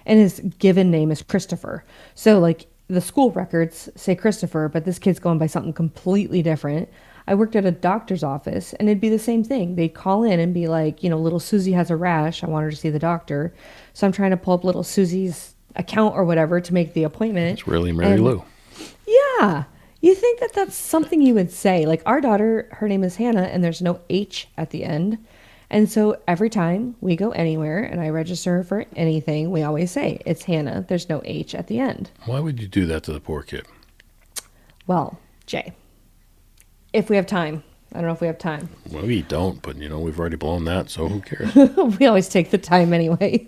and his given name is Christopher. So like the school records say Christopher, but this kid's going by something completely different. I worked at a doctor's office, and it'd be the same thing. They'd call in and be like, little Susie has a rash. I want her to see the doctor. So I'm trying to pull up little Susie's account or whatever to make the appointment. It's really Mary Lou. Yeah. You think that that's something you would say. Like our daughter, her name is Hannah, and there's no H at the end. And so every time we go anywhere and I register her for anything, we always say, it's Hannah. There's no H at the end. Why would you do that to the poor kid? Well, Jay, if we have time. I don't know if we have time. Well, we don't, but we've already blown that, so who cares? We always take the time anyway.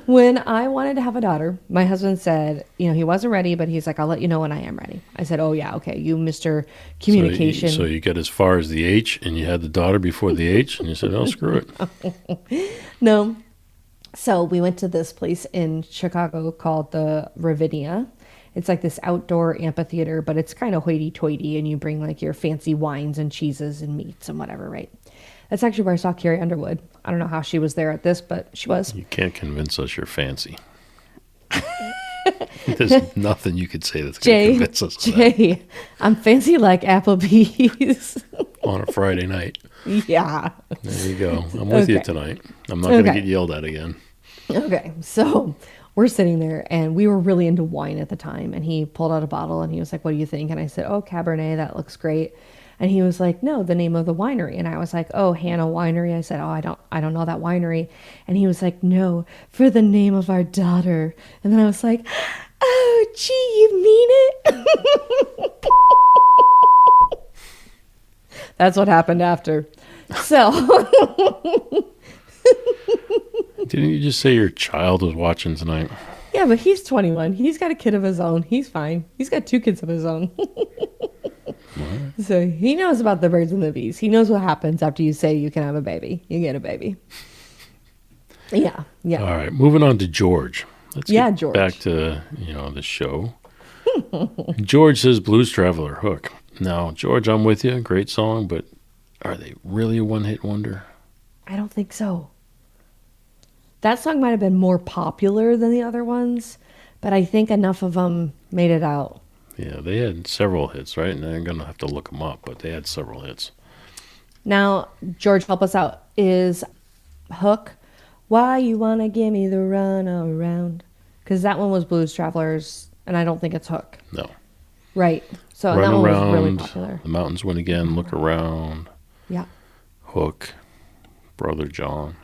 When I wanted to have a daughter, my husband said, he wasn't ready, but he's like, I'll let you know when I am ready. I said, oh yeah, okay. You, Mr. Communication. So you get as far as the H, and you had the daughter before the H, and you said, oh, screw it. No. So we went to this place in Chicago called the Ravinia. It's like this outdoor amphitheater, but it's kind of hoity-toity, and you bring like your fancy wines and cheeses and meats and whatever, right? That's actually where I saw Carrie Underwood. I don't know how she was there at this, but she was. You can't convince us you're fancy. There's nothing you could say that's going to convince us of that. Jay, I'm fancy like Applebee's. On a Friday night. Yeah. There you go. I'm with you Okay. tonight. I'm not going to Okay. get yelled at again. Okay, so we're sitting there, and we were really into wine at the time, and he pulled out a bottle, and he was like, what do you think? And I said, oh, Cabernet, that looks great. And he was like, no, the name of the winery. And I was like, oh, Hannah Winery. I said, oh, I don't know that winery. And he was like, no, for the name of our daughter. And then I was like, oh, gee, you mean it? That's what happened after. So Didn't you just say your child was watching tonight? yeah, but he's 21. He's got a kid of his own. He's fine. He's got 2 kids of his own. So he knows about the birds and the bees. He knows what happens after you say you can have a baby. You get a baby. Yeah. Yeah. All right, moving on to George. Let's get George. back to, the show. George says Blues Traveler, Hook. Now, George, I'm with you. Great song, but are they really a one-hit wonder? I don't think so. That song might have been more popular than the other ones, but I think enough of them made it out. Yeah, they had several hits, right? And I'm going to have to look them up, but they had several hits. Now, George, help us out. Is Hook, Why You Wanna Give Me the Run Around? Because that one was Blues Travelers, and I don't think it's Hook. No. Right. So Run that one Around, was really popular. The Mountains Win Again, Look Around, Yeah. Hook, Brother John.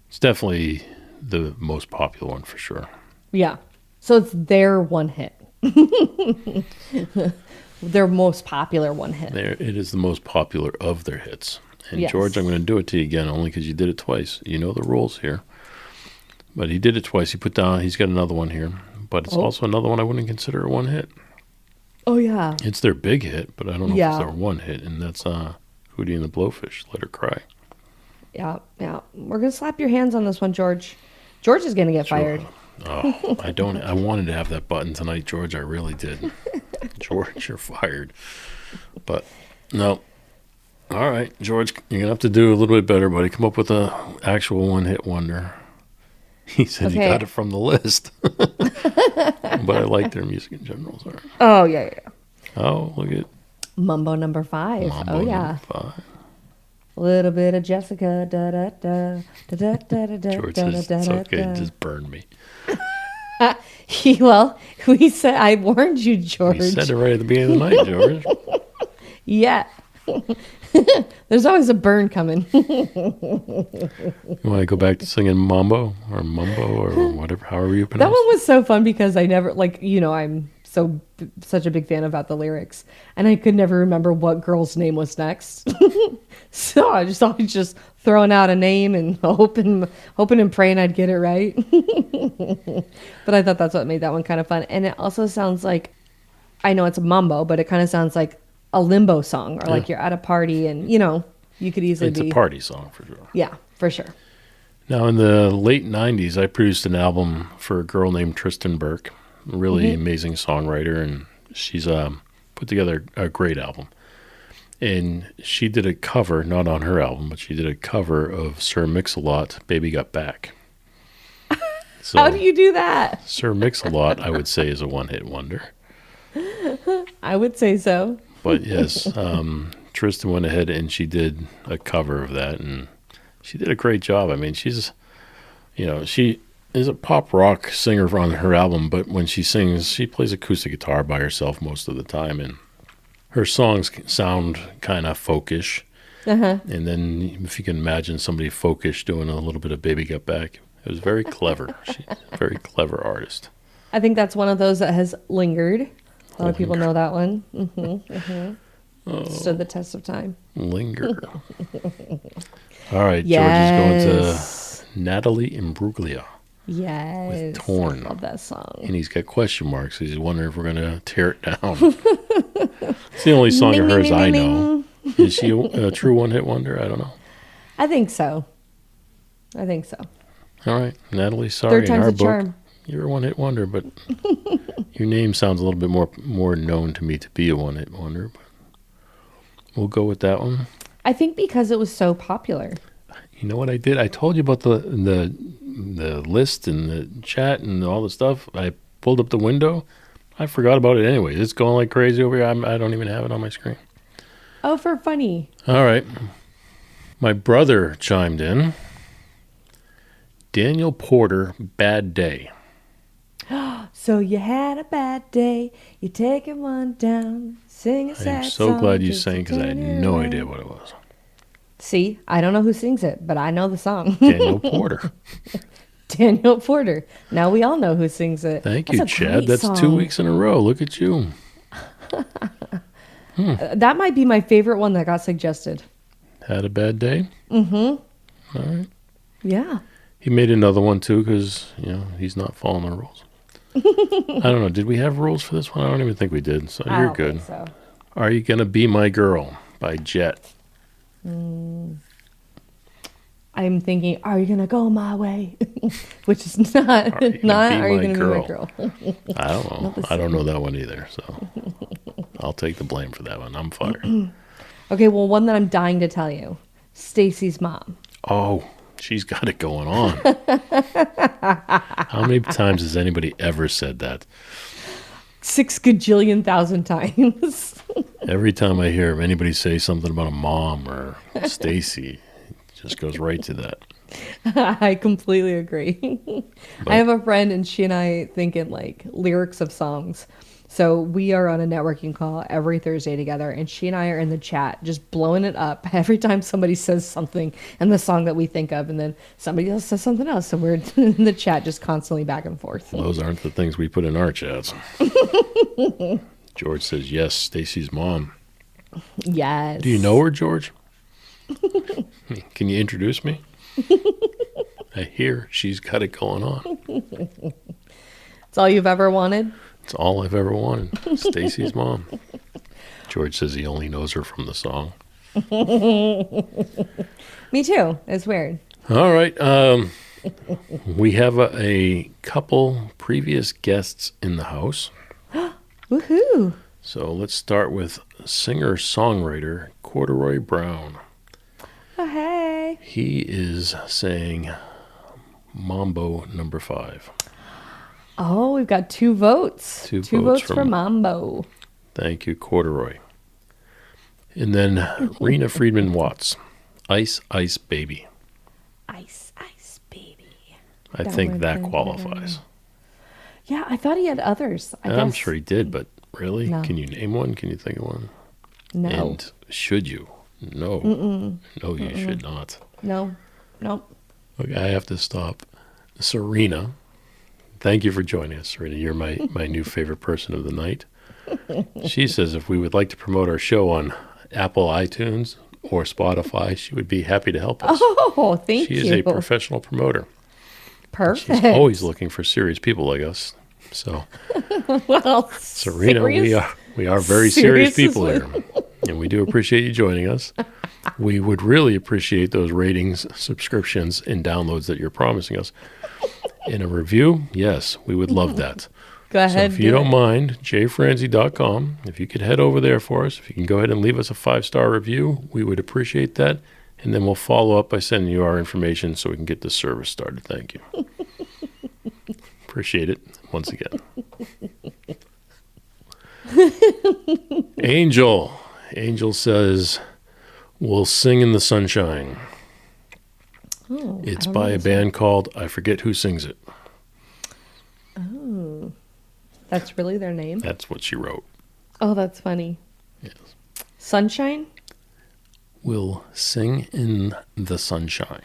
It's definitely the most popular one for sure. Yeah. So it's their one hit. Their most popular one hit. It is the most popular of their hits. And Yes. George, I'm going to do it to you again only because you did it twice. You know the rules here. But he did it twice. He's got another one here. But it's also another one I wouldn't consider a one hit. Oh, yeah. It's their big hit, but I don't know if Yeah. it's their one hit. And that's Hootie and the Blowfish, Let Her Cry. Yeah. Yeah. We're going to slap your hands on this one, George. George is going to get fired. Oh, I wanted to have that button tonight, George. I really did. George, you're fired. But no. All right, George, you're going to have to do a little bit better, buddy. Come up with an actual one-hit wonder. He said he Okay. got it from the list. But I like their music in general. Sorry. Oh, yeah. Oh, look at Mambo number 5. Mambo oh, yeah. number 5. A little bit of Jessica. Da, da, da, da, da, da, da, da, George da, says, da, it's da, okay, da. just burn me. Well, we said, I warned you, George. You said it right at the beginning of the night, George. Yeah. There's always a burn coming. You want to go back to singing Mambo or whatever, however you That pronounce one was so fun because I never, I'm such a big fan about the lyrics, and I could never remember what girl's name was next. So I just always just throwing out a name and hoping and praying I'd get it right. But I thought that's what made that one kind of fun. And it also sounds like, I know it's a mambo, but it kind of sounds like a limbo song, or like you're at a party and, you could easily It's be. a party song for sure. Yeah, for sure. Now, in the late 90s, I produced an album for a girl named Tristan Burke, a really amazing songwriter, and she's put together a great album. And she did a cover, not on her album, but she did a cover of Sir Mix-a-Lot, Baby Got Back. So, How do you do that? Sir Mix-a-Lot, I would say, is a one-hit wonder. I would say so. But yes, Tristan went ahead and she did a cover of that, and she did a great job. I mean, she's, she is a pop rock singer on her album, but when she sings, she plays acoustic guitar by herself most of the time, and her songs sound kind of folkish. Uh-huh. And then if you can imagine somebody folkish doing a little bit of Baby Got Back, it was very clever. She's a very clever artist. I think that's one of those that has lingered. A lot of people know that one. Stood the test of time. Linger. All right, Yes. George is going to Natalie Imbruglia. Yes. With Torn. I love that song. And he's got question marks. He's wondering if we're going to tear it down. It's the only song of hers I know. Is she a true one-hit wonder? I don't know. I think so. All right, Natalie, sorry. Third time's in our a book, charm. you're a one-hit wonder, but your name sounds a little bit more known to me to be a one-hit wonder. But we'll go with that one. I think because it was so popular. You know what I did? I told you about the list and the chat and all the stuff. I pulled up the window. I forgot about it anyway. It's going like crazy over here. I don't even have it on my screen. Oh, for funny. All right. My brother chimed in. Daniel Porter, Bad Day. So you had a bad day. You're taking one down. Sing a sad I'm so song glad you just sang to because I had turn it no around. idea what it was. See, I don't know who sings it, but I know the song. Daniel Porter. Daniel Porter. Now we all know who sings it. Thank That's you, a Chad. great That's song. 2 weeks in a row. Look at you. That might be my favorite one that got suggested. Had a bad day? Mm-hmm. All right. Yeah. He made another one too because, he's not following the rules. I don't know. Did we have rules for this one? I don't even think we did. So I you're don't good. think so. Are You Gonna Be My Girl by Jet. I'm thinking, are you gonna go my way? Which is not. Are You Gonna Not. Be Are you My gonna be my Girl? girl? I don't know. Not the I don't know that one either. So I'll take the blame for that one. I'm fired. Okay. Well, one that I'm dying to tell you. Stacy's mom. Oh, she's got it going on. How many times has anybody ever said that? 6 gajillion thousand times. Every time I hear anybody say something about a mom or Stacy, it just goes right to that. I completely agree. I have a friend and she and I think in like lyrics of songs. So we are on a networking call every Thursday together and she and I are in the chat just blowing it up every time somebody says something in the song that we think of and then somebody else says something else. So we're in the chat just constantly back and forth. Those aren't the things we put in our chats. George says, yes, Stacy's mom. Yes. Do you know her, George? Can you introduce me? I hear she's got it going on. It's all you've ever wanted? It's all I've ever wanted. Stacy's mom. George says he only knows her from the song. Me too. It's weird. All right. We have a couple previous guests in the house. Woohoo. So let's start with singer-songwriter Corduroy Brown. Oh, hey. He is saying Mambo number 5. Oh, we've got 2 votes. Two Two votes votes for from- Mambo. Thank you, Corduroy. And then Rena Friedman Watts. Ice Ice Baby. Ice Ice Baby. I think that qualifies. Yeah, I thought he had others. I'm sure he did, but really? No. Can you name one? Can you think of one? No. And should you? No. No, you should not. No. Nope. Okay, I have to stop. Serena, thank you for joining us, Serena. You're my new favorite person of the night. She says if we would like to promote our show on Apple iTunes or Spotify, she would be happy to help us. Oh, thank you. She is a professional promoter. Perfect. She's always looking for serious people like us. So, well, Serena, serious? we are very serious people Seriously. here, and we do appreciate you joining us. We would really appreciate those ratings, subscriptions, and downloads that you're promising us. In a review, yes, we would love that. Go ahead. So if you don't mind, jfranzi.com, if you could head over there for us, if you can go ahead and leave us a 5-star review, we would appreciate that. And then we'll follow up by sending you our information so we can get this service started. Thank you. Appreciate it once again. Angel says, "We'll sing in the sunshine." Oh, It's by a band called, I forget who sings it. Oh, that's really their name? That's what she wrote. Oh, that's funny. Yes. Sunshine? We'll sing in the sunshine.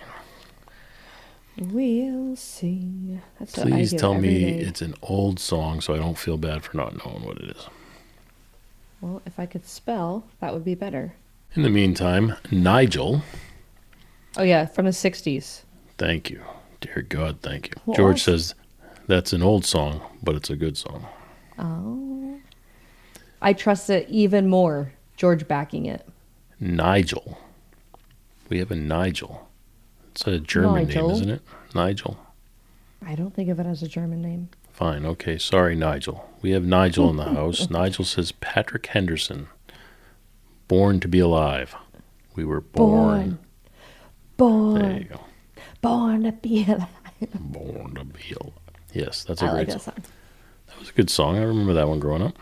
We'll sing. That's what I Please do tell every me day. it's an old song so I don't feel bad for not knowing what it is. Well, if I could spell, that would be better. In the meantime, Nigel, Oh, yeah, from the 60s. thank you. Dear God, thank you. Well, George says that's an old song, but it's a good song. Oh. I trust it even more, George backing it. Nigel. We have a Nigel. It's a German Nigel? name, isn't it? Nigel. I don't think of it as a German name. Fine. Okay. Sorry, Nigel. We have Nigel in the house. Nigel says Patrick Henderson. Born to be alive. We were born. There you go. Born to be alive. Born to be alive. Yes, that's a I great like that song. song. That was a good song. I remember that one growing up.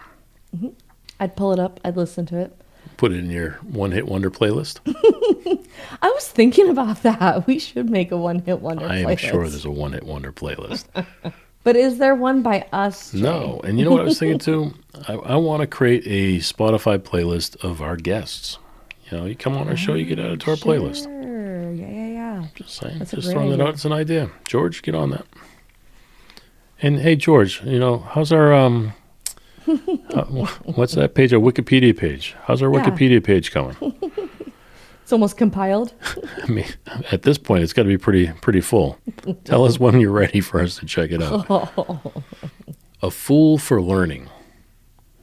I'd pull it up. I'd listen to it. Put it in your one-hit wonder playlist. I was thinking about that. We should make a one-hit wonder I am playlist. sure there's a one-hit wonder playlist. But is there one by us? Jay? No. And you know what I was thinking too? I want to create a Spotify playlist of our guests. You know, you come on our show, you get added to our playlist. Sure. Yeah. Just saying. That's a Just great throwing that idea. out. It's an idea. George, get on that. And hey, George, you know, how's our what's that page? Our Wikipedia page. How's our Yeah. Wikipedia page coming? It's almost compiled. I mean, at this point, it's got to be pretty full. Tell us when you're ready for us to check it out. A Fool for Learning.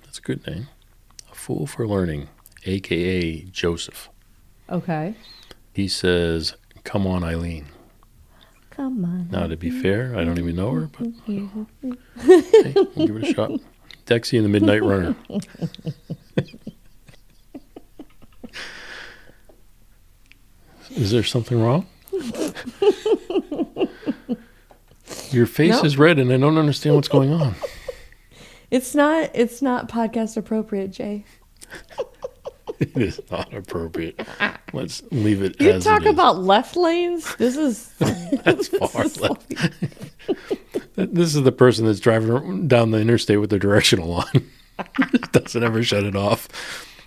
That's a good name. A Fool for Learning, a.k.a. Joseph. Okay. He says, "Come on, Eileen." Come on. Now, to be fair, I don't even know her, but hey, we'll give it a shot. Dexy and the Midnight Runner. Is there something wrong? Your face No. is red and I don't understand what's going on. It's not podcast appropriate, Jay. It is not appropriate. Let's leave it You as talk it is. about left lanes. This is That's far left. This is the person that's driving down the interstate with the directional on. Doesn't ever shut it off.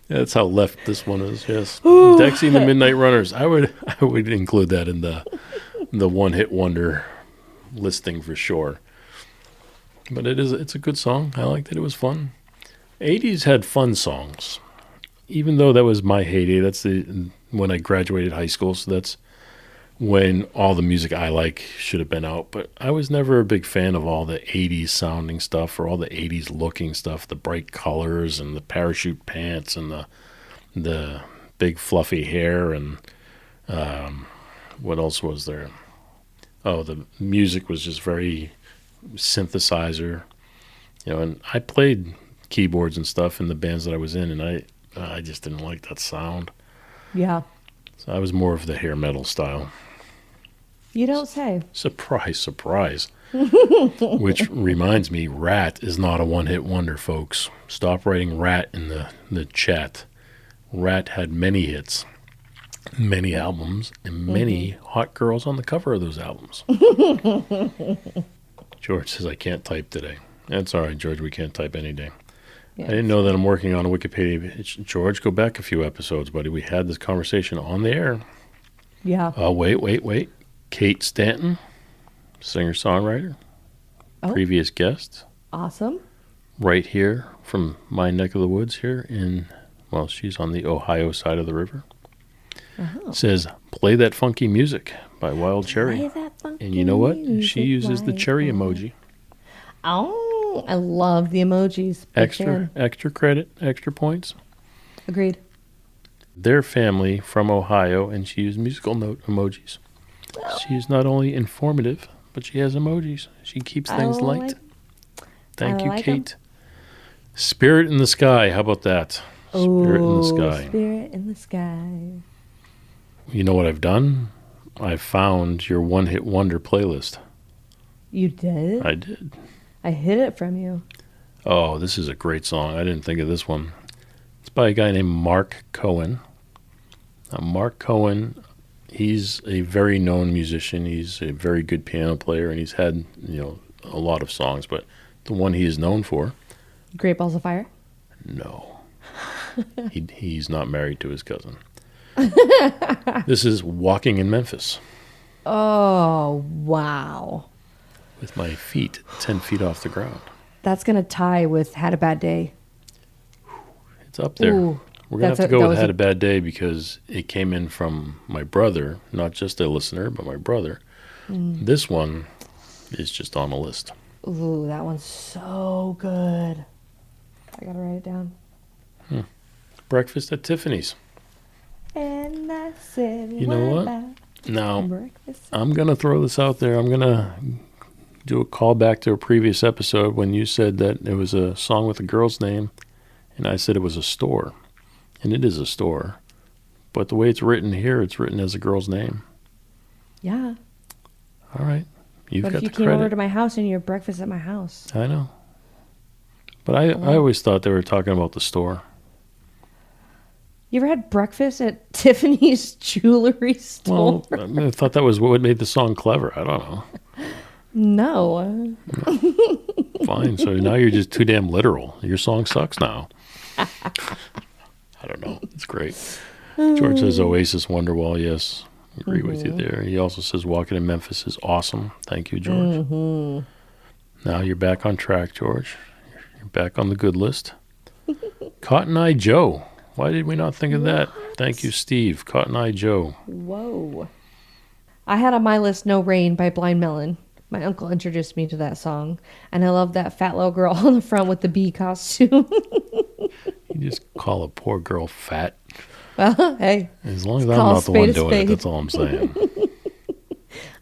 That's how left this one is. Yes, Dexy and the Midnight Runners. I would include that in the one hit wonder listing for sure. But it's a good song. I liked it. It was fun. 80s had fun songs. Even though that was my heyday, that's when I graduated high school, so that's when all the music I like should have been out. But I was never a big fan of all the 80s sounding stuff or all the 80s looking stuff, the bright colors and the parachute pants and the big fluffy hair and what else was there? Oh, the music was just very synthesizer, you know, and I played keyboards and stuff in the bands that I was in, and I just didn't like that sound. Yeah. So I was more of the hair metal style. You don't say. Surprise, surprise. Which reminds me, Rat is not a one-hit wonder, folks. Stop writing Rat in the chat. Rat had many hits. Many albums and many hot girls on the cover of those albums. George says, I can't type today. That's all right, George. We can't type any day. Yes. I didn't know that I'm working on a Wikipedia. George, go back a few episodes, buddy. We had this conversation on the air. Yeah. Wait. Kate Stanton, singer-songwriter, previous guest. Awesome. Right here from my neck of the woods here she's on the Ohio side of the river. Says, play that funky music by Wild Cherry. And you know what? She uses the cherry emoji. Oh, I love the emojis. Extra credit, extra points. Agreed. Their family from Ohio, and she used musical note emojis. She is not only informative, but she has emojis. She keeps things light. Thank you, Kate. Spirit in the Sky. How about that? Spirit in the Sky. Spirit in the Sky. You know what I've done? I found your one-hit wonder playlist. You did? I did. I hid it from you. Oh, this is a great song. I didn't think of this one. It's by a guy named Mark Cohen. Now, Mark Cohen, he's a very known musician. He's a very good piano player, and he's had, a lot of songs, but the one he is known for. Great Balls of Fire? No. He's not married to his cousin. This is Walking in Memphis. Oh, wow. With my feet 10 feet off the ground. That's going to tie with Had a Bad Day. It's up there. Ooh, we're going to have to go with Had a Bad Day because it came in from my brother, not just a listener, but my brother. This one is just on the list. Ooh, that one's so good. I got to write it down. Breakfast at Tiffany's. And I said, you know what? Now, I'm going to throw this out there. I'm going to do a callback to a previous episode when you said that it was a song with a girl's name, and I said it was a store. And it is a store. But the way it's written here, it's written as a girl's name. Yeah. All right. You've got the credit. But if you came over to my house and you had breakfast at my house. I know. But I always thought they were talking about the store. You ever had breakfast at Tiffany's jewelry store? Well, I thought that was what made the song clever. I don't know. No. Fine. So now you're just too damn literal. Your song sucks now. I don't know. It's great. George says Oasis Wonderwall. Yes. Agree with you there. He also says Walking in Memphis is awesome. Thank you, George. Now you're back on track, George. You're back on the good list. Cotton Eye Joe. Why did we not think of that? Thank you, Steve. Cotton Eye Joe. Whoa. I had on my list No Rain by Blind Melon. My uncle introduced me to that song. And I love that fat little girl on the front with the bee costume. You just call a poor girl fat. Well, hey. As long as I'm not the one doing it, that's all I'm saying.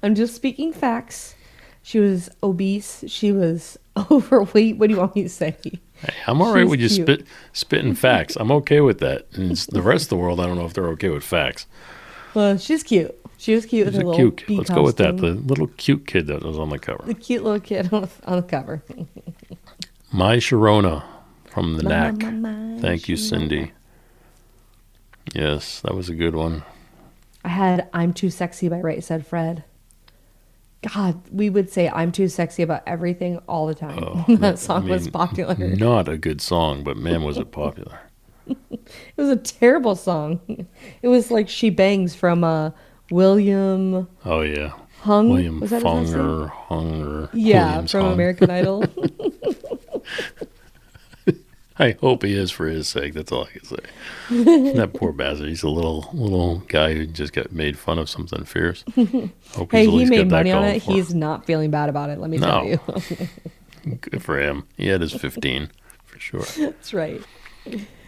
I'm just speaking facts. She was obese. She was overweight. What do you want me to say? Hey, I'm all right with you spitting facts. I'm okay with that. And the rest of the world, I don't know if they're okay with facts. Well, she's cute. She was cute with her little bee Let's costume. go with that. The little cute kid that was on the cover. The cute little kid on the cover. My Sharona from the Knack. Thank you, Sharona. Cindy. Yes, that was a good one. I had I'm Too Sexy by Right Said Fred. God, we would say I'm too sexy about everything all the time. Oh, that song was popular. Not a good song, but man, was it popular. It was a terrible song. It was like She Bangs from William. Oh, yeah. Hung? William Was that his last name? Hunger. Yeah, Williams from Hung. American Idol. I hope he is for his sake. That's all I can say. That poor bastard. He's a little guy who just got made fun of something fierce. Hope Hey, he's at he least made got that money on going it. for him. He's not feeling bad about it, let me tell you. Good for him. He had his 15, for sure. That's right.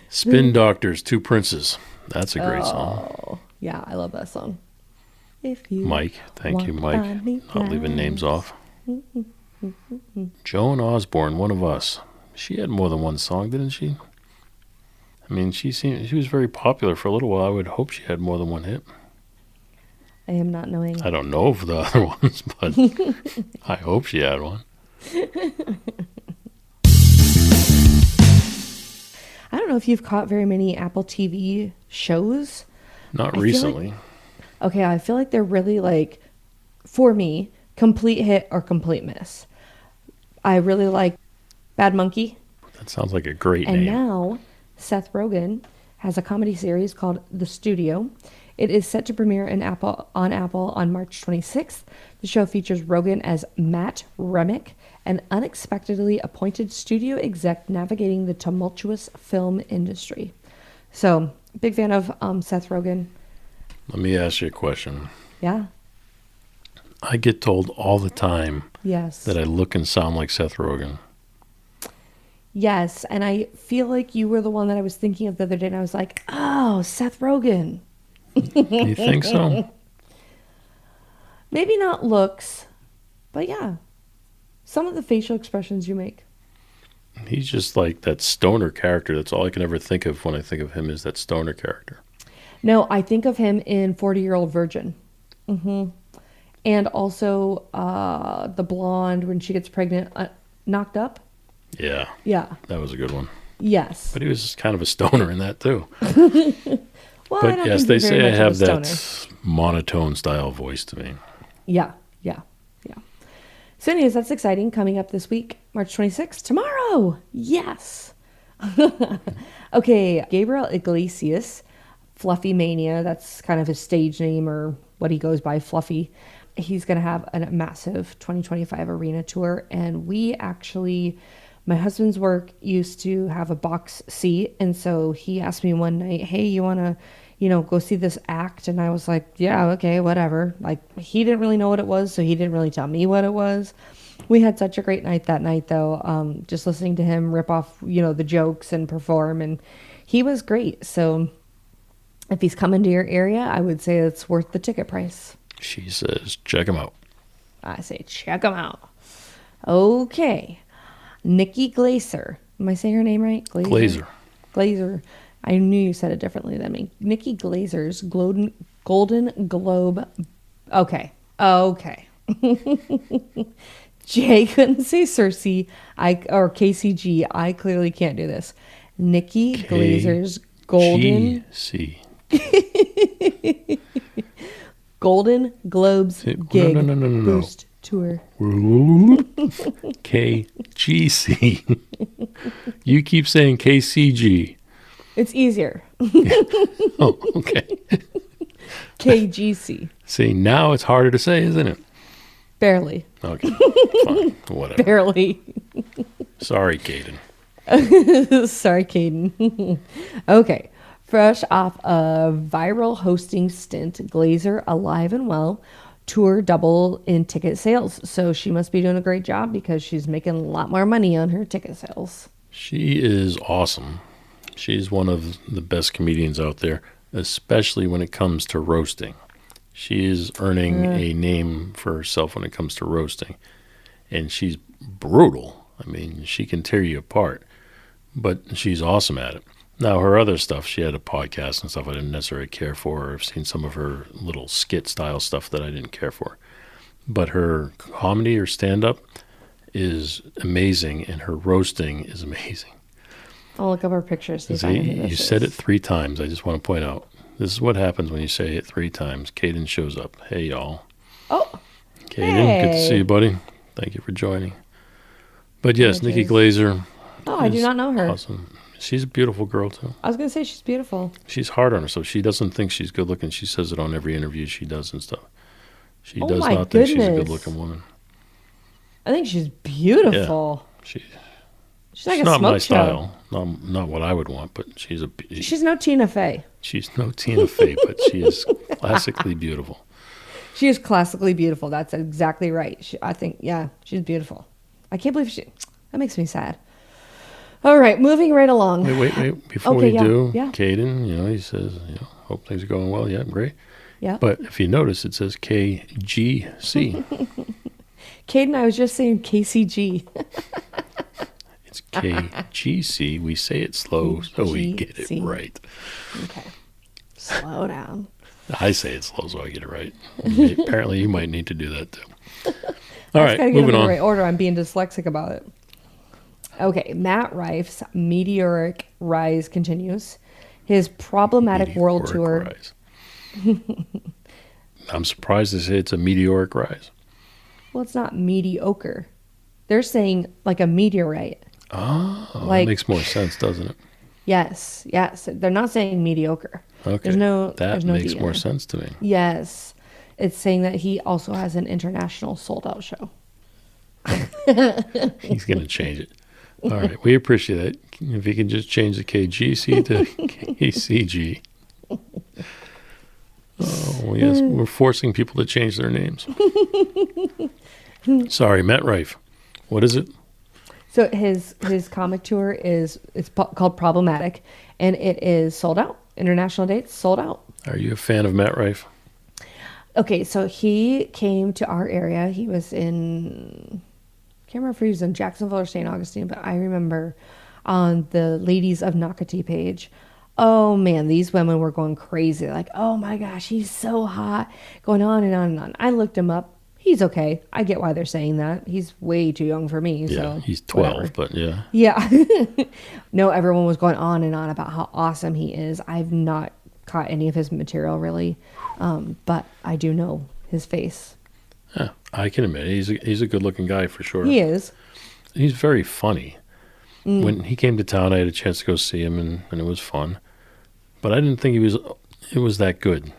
Spin Doctors, Two Princes. That's a great song. Oh, yeah, I love that song. If you Mike. Thank you, Mike. want me Not leaving names off. Joan Osborne, One of Us. She had more than one song, didn't she? I mean, she was very popular for a little while. I would hope she had more than one hit. I am not knowing. I don't know for the other ones, but I hope she had one. I don't know if you've caught very many Apple TV shows, Not feel recently. Okay, I feel like they're really like, for me, complete hit or complete miss. I really like Bad Monkey. That sounds like a great And name. now Seth Rogen has a comedy series called The Studio. It is set to premiere on Apple on March 26th. The show features Rogen as Matt Remick, an unexpectedly appointed studio exec navigating the tumultuous film industry. So, big fan of Seth Rogen. Let me ask you a question. Yeah. I get told all the time Yes. that I look and sound like Seth Rogen. Yes, and I feel like you were the one that I was thinking of the other day, and I was like, oh, Seth Rogen. You think so? Maybe not looks, but yeah. Some of the facial expressions you make. He's just like that stoner character. That's all I can ever think of when I think of him is that stoner character. No, I think of him in 40-Year-Old Virgin. And also the blonde when she gets pregnant, knocked up. Yeah, Yeah. that was a good one. Yes. But he was kind of a stoner in that too. Well, I But don't yes, think they he's very say I much of a have stoner. that monotone style voice to me. Yeah. So anyways, that's exciting. Coming up this week, March 26th, tomorrow. Yes. Okay, Gabriel Iglesias, Fluffy Mania. That's kind of his stage name or what he goes by, Fluffy. He's going to have a massive 2025 arena tour. And we actually, my husband's work used to have a box seat. And so he asked me one night, hey, you want to, go see this act? And I was like, yeah, okay, whatever. Like, he didn't really know what it was, so he didn't really tell me what it was. We had such a great night that night, though, just listening to him rip off, the jokes and perform. And he was great. So if he's coming to your area, I would say it's worth the ticket price. She says, check him out. I say, check him out. Okay. Nikki Glaser. Am I saying her name right? Glaser. I knew you said it differently than me. Nikki Glazer's Golden Globe. Okay. Jay couldn't say Cersei or KCG. I clearly can't do this. Nikki Glazer's Golden G-C. Golden Globes gig No. boost tour. KGC. You keep saying KCG. It's easier. Oh, okay. KGC. See, now it's harder to say, isn't it? Barely. Okay, fine, whatever. Barely. Sorry, Caden. Sorry, Caden. Okay. Fresh off a viral hosting stint, Glazer, alive and well, tour double in ticket sales. So she must be doing a great job because she's making a lot more money on her ticket sales. She is awesome. She's one of the best comedians out there, especially when it comes to roasting. She is earning a name for herself when it comes to roasting. And she's brutal. I mean, she can tear you apart, but she's awesome at it. Now, her other stuff, she had a podcast and stuff I didn't necessarily care for, or I've seen some of her little skit-style stuff that I didn't care for. But her comedy or stand-up is amazing, and her roasting is amazing. I'll look up her pictures. See, you said it 3 times. I just want to point out. This is what happens when you say it 3 times. Caden shows up. Hey, y'all. Oh, Caden, good to see you, buddy. Thank you for joining. But yes, Nikki Glazer. Oh, I do not know her. Awesome. She's a beautiful girl, too. I was going to say she's beautiful. She's hard on herself. She doesn't think she's good looking. She says it on every interview she does and stuff. She does not think she's a good looking woman. I think she's beautiful. Yeah. She's like She's a not smoke my show. style. Not what I would want, but she's no Tina Fey. She's no Tina Fey, but she is classically beautiful. She is classically beautiful. That's exactly right. I think, yeah, she's beautiful. I can't believe that makes me sad. All right, moving right along. Wait. Before Okay, we do, yeah. Caden, he says, hope things are going well. Yeah, great. Yeah. But if you notice, it says KGC. Caden, I was just saying KCG. It's KGC. We say it slow so we get it right. Okay. Slow down. I say it slow so I get it right. Apparently, you might need to do that too. All right, Gotta get them moving in the on. right order. I'm being dyslexic about it. Okay, Matt Rife's meteoric rise continues. His problematic world tour. Rise. I'm surprised they say it's a meteoric rise. Well, it's not mediocre. They're saying like a meteorite. Oh, Like- that makes more sense, doesn't it? Yes. They're not saying mediocre. Okay. There's no makes D in more it. sense to me. Yes. It's saying that he also has an international sold out show. He's going to change it. All right. We appreciate it. If you can just change the KGC to KCG. Oh, yes. We're forcing people to change their names. Sorry, Matt Rife. What is it? So his comic tour called Problematic, and it is sold out. International dates sold out. Are you a fan of Matt Rife? Okay, so he came to our area. He was in, I can't remember if he was in Jacksonville or St. Augustine, but I remember on the Ladies of Nocatee page, oh man, these women were going crazy. Like, oh my gosh, he's so hot. Going on and on and on. I looked him up. He's okay. I get why they're saying that. He's way too young for me. Yeah, So he's 12, whatever. but yeah. Yeah. No, everyone was going on and on about how awesome he is. I've not caught any of his material really, but I do know his face. Yeah, I can admit he's a good-looking guy for sure. He is. He's very funny. When he came to town, I had a chance to go see him, and it was fun. But I didn't think it was that good.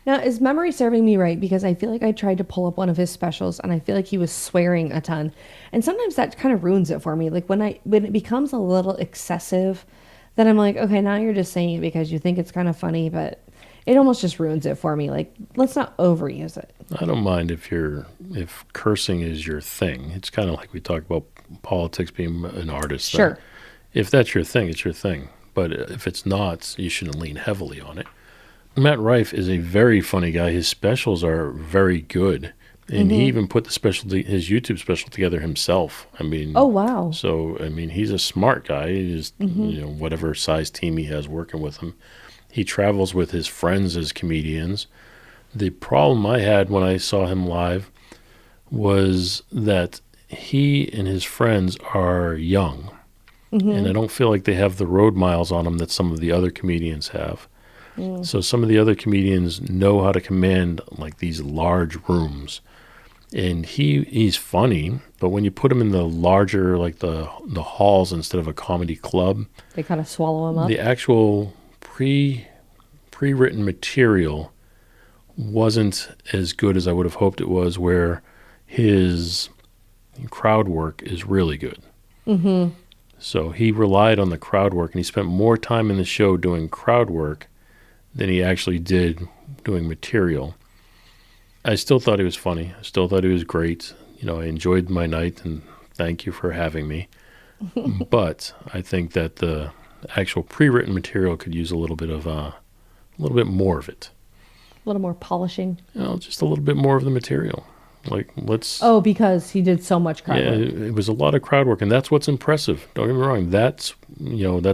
Now, is memory serving me right? Because I feel like I tried to pull up one of his specials, and I feel like he was swearing a ton. And sometimes that kind of ruins it for me. Like when it becomes a little excessive, then I'm like, okay, now you're just saying it because you think it's kind of funny, but it almost just ruins it for me. Like, let's not overuse it. I don't mind if cursing is your thing. It's kind of like we talk about politics being an artist. Sure. If that's your thing, it's your thing. But if it's not, you shouldn't lean heavily on it. Matt Rife is a very funny guy. His specials are very good. And he even put his YouTube special together himself. I mean, Oh, wow. So, I mean, he's a smart guy. He just, whatever size team he has working with him. He travels with his friends as comedians. The problem I had when I saw him live was that he and his friends are young. And I don't feel like they have the road miles on them that some of the other comedians have. So some of the other comedians know how to command like these large rooms. And he's funny, but when you put him in the larger, like the halls instead of a comedy club, They kind of swallow him up. the actual pre-written material wasn't as good as I would have hoped it was, where his crowd work is really good. So he relied on the crowd work, and he spent more time in the show doing crowd work than he actually did doing material. I still thought he was funny. I still thought he was great. I enjoyed my night, and thank you for having me. But I think that the actual pre-written material could use a little bit more of it. A little more polishing. Just a little bit more of the material. Like, let's... Oh, because he did so much crowd Yeah, work. it was a lot of crowd work, and that's what's impressive. Don't get me wrong. That's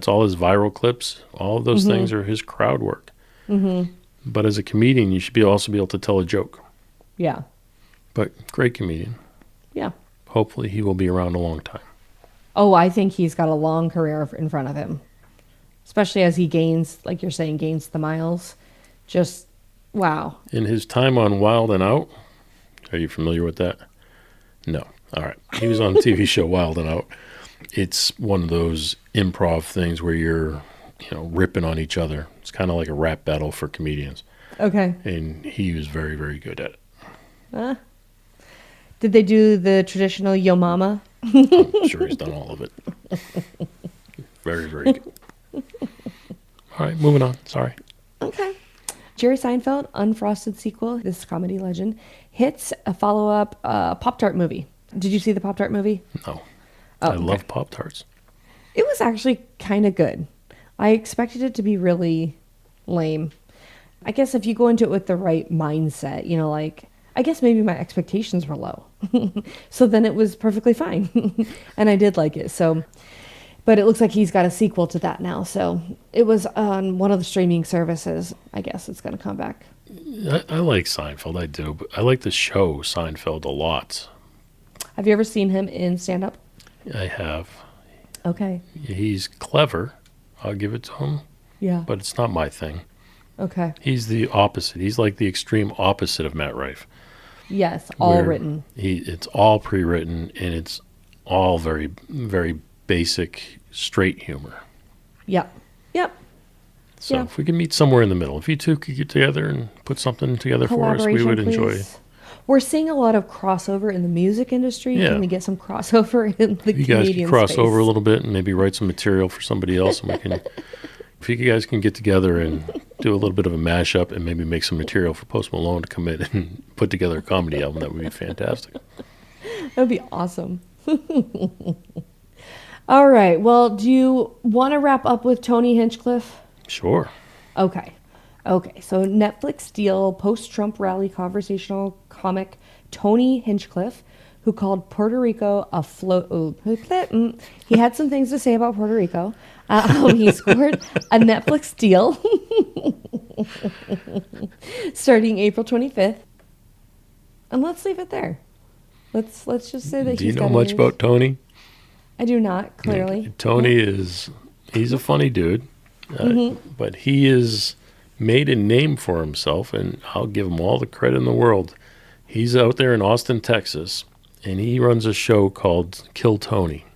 all his viral clips. All of those things are his crowd work. But as a comedian, you should also be able to tell a joke. Yeah. But great comedian. Yeah. Hopefully he will be around a long time. Oh, I think he's got a long career in front of him. Especially as he gains, like you're saying, gains the miles. Just, wow. In his time on Wild and Out, are you familiar with that? No. All right. He was on the TV show Wild and Out. It's one of those improv things where you're, ripping on each other. It's kind of like a rap battle for comedians. Okay. And he was very, very good at it. Did they do the traditional Yo Mama? I'm sure he's done all of it. Very, very good. All right, moving on. Sorry. Okay. Jerry Seinfeld, unfrosted sequel, this comedy legend, hits a follow-up Pop-Tart movie. Did you see the Pop-Tart movie? No. Oh, I okay. love Pop-Tarts. It was actually kind of good. I expected it to be really lame. I guess if you go into it with the right mindset, I guess maybe my expectations were low. So then it was perfectly fine. And I did like it. So, but it looks like he's got a sequel to that now. So it was on one of the streaming services. I guess it's going to come back. I like Seinfeld, I do. But I like the show Seinfeld a lot. Have you ever seen him in stand-up? I have. Okay. He's clever. I'll give it to him. Yeah. But it's not my thing. Okay. He's the opposite. He's like the extreme opposite of Matt Rife. Yes, all where written. It's all pre-written, and it's all very, very basic, straight humor. Yep. So Yeah. if we could meet somewhere in the middle, if you two could get together and put something together for us, we would enjoy. Please. We're seeing a lot of crossover in the music industry. Yeah. Can we get some crossover in the You guys comedian can cross space? over a little bit and maybe write some material for somebody else, and we can. If you guys can get together and do a little bit of a mashup and maybe make some material for Post Malone to come in and put together a comedy album, that would be fantastic. That would be awesome. All right. Well, do you want to wrap up with Tony Hinchcliffe? Sure. Okay. So Netflix deal post-Trump rally conversational comic Tony Hinchcliffe, who called Puerto Rico a float. He had some things to say about Puerto Rico. He scored a Netflix deal starting April 25th. And let's leave it there. Let's just say that Do you know much about Tony? I do not, clearly. Tony he's a funny dude, but he has made a name for himself, and I'll give him all the credit in the world. He's out there in Austin, Texas, and he runs a show called Kill Tony,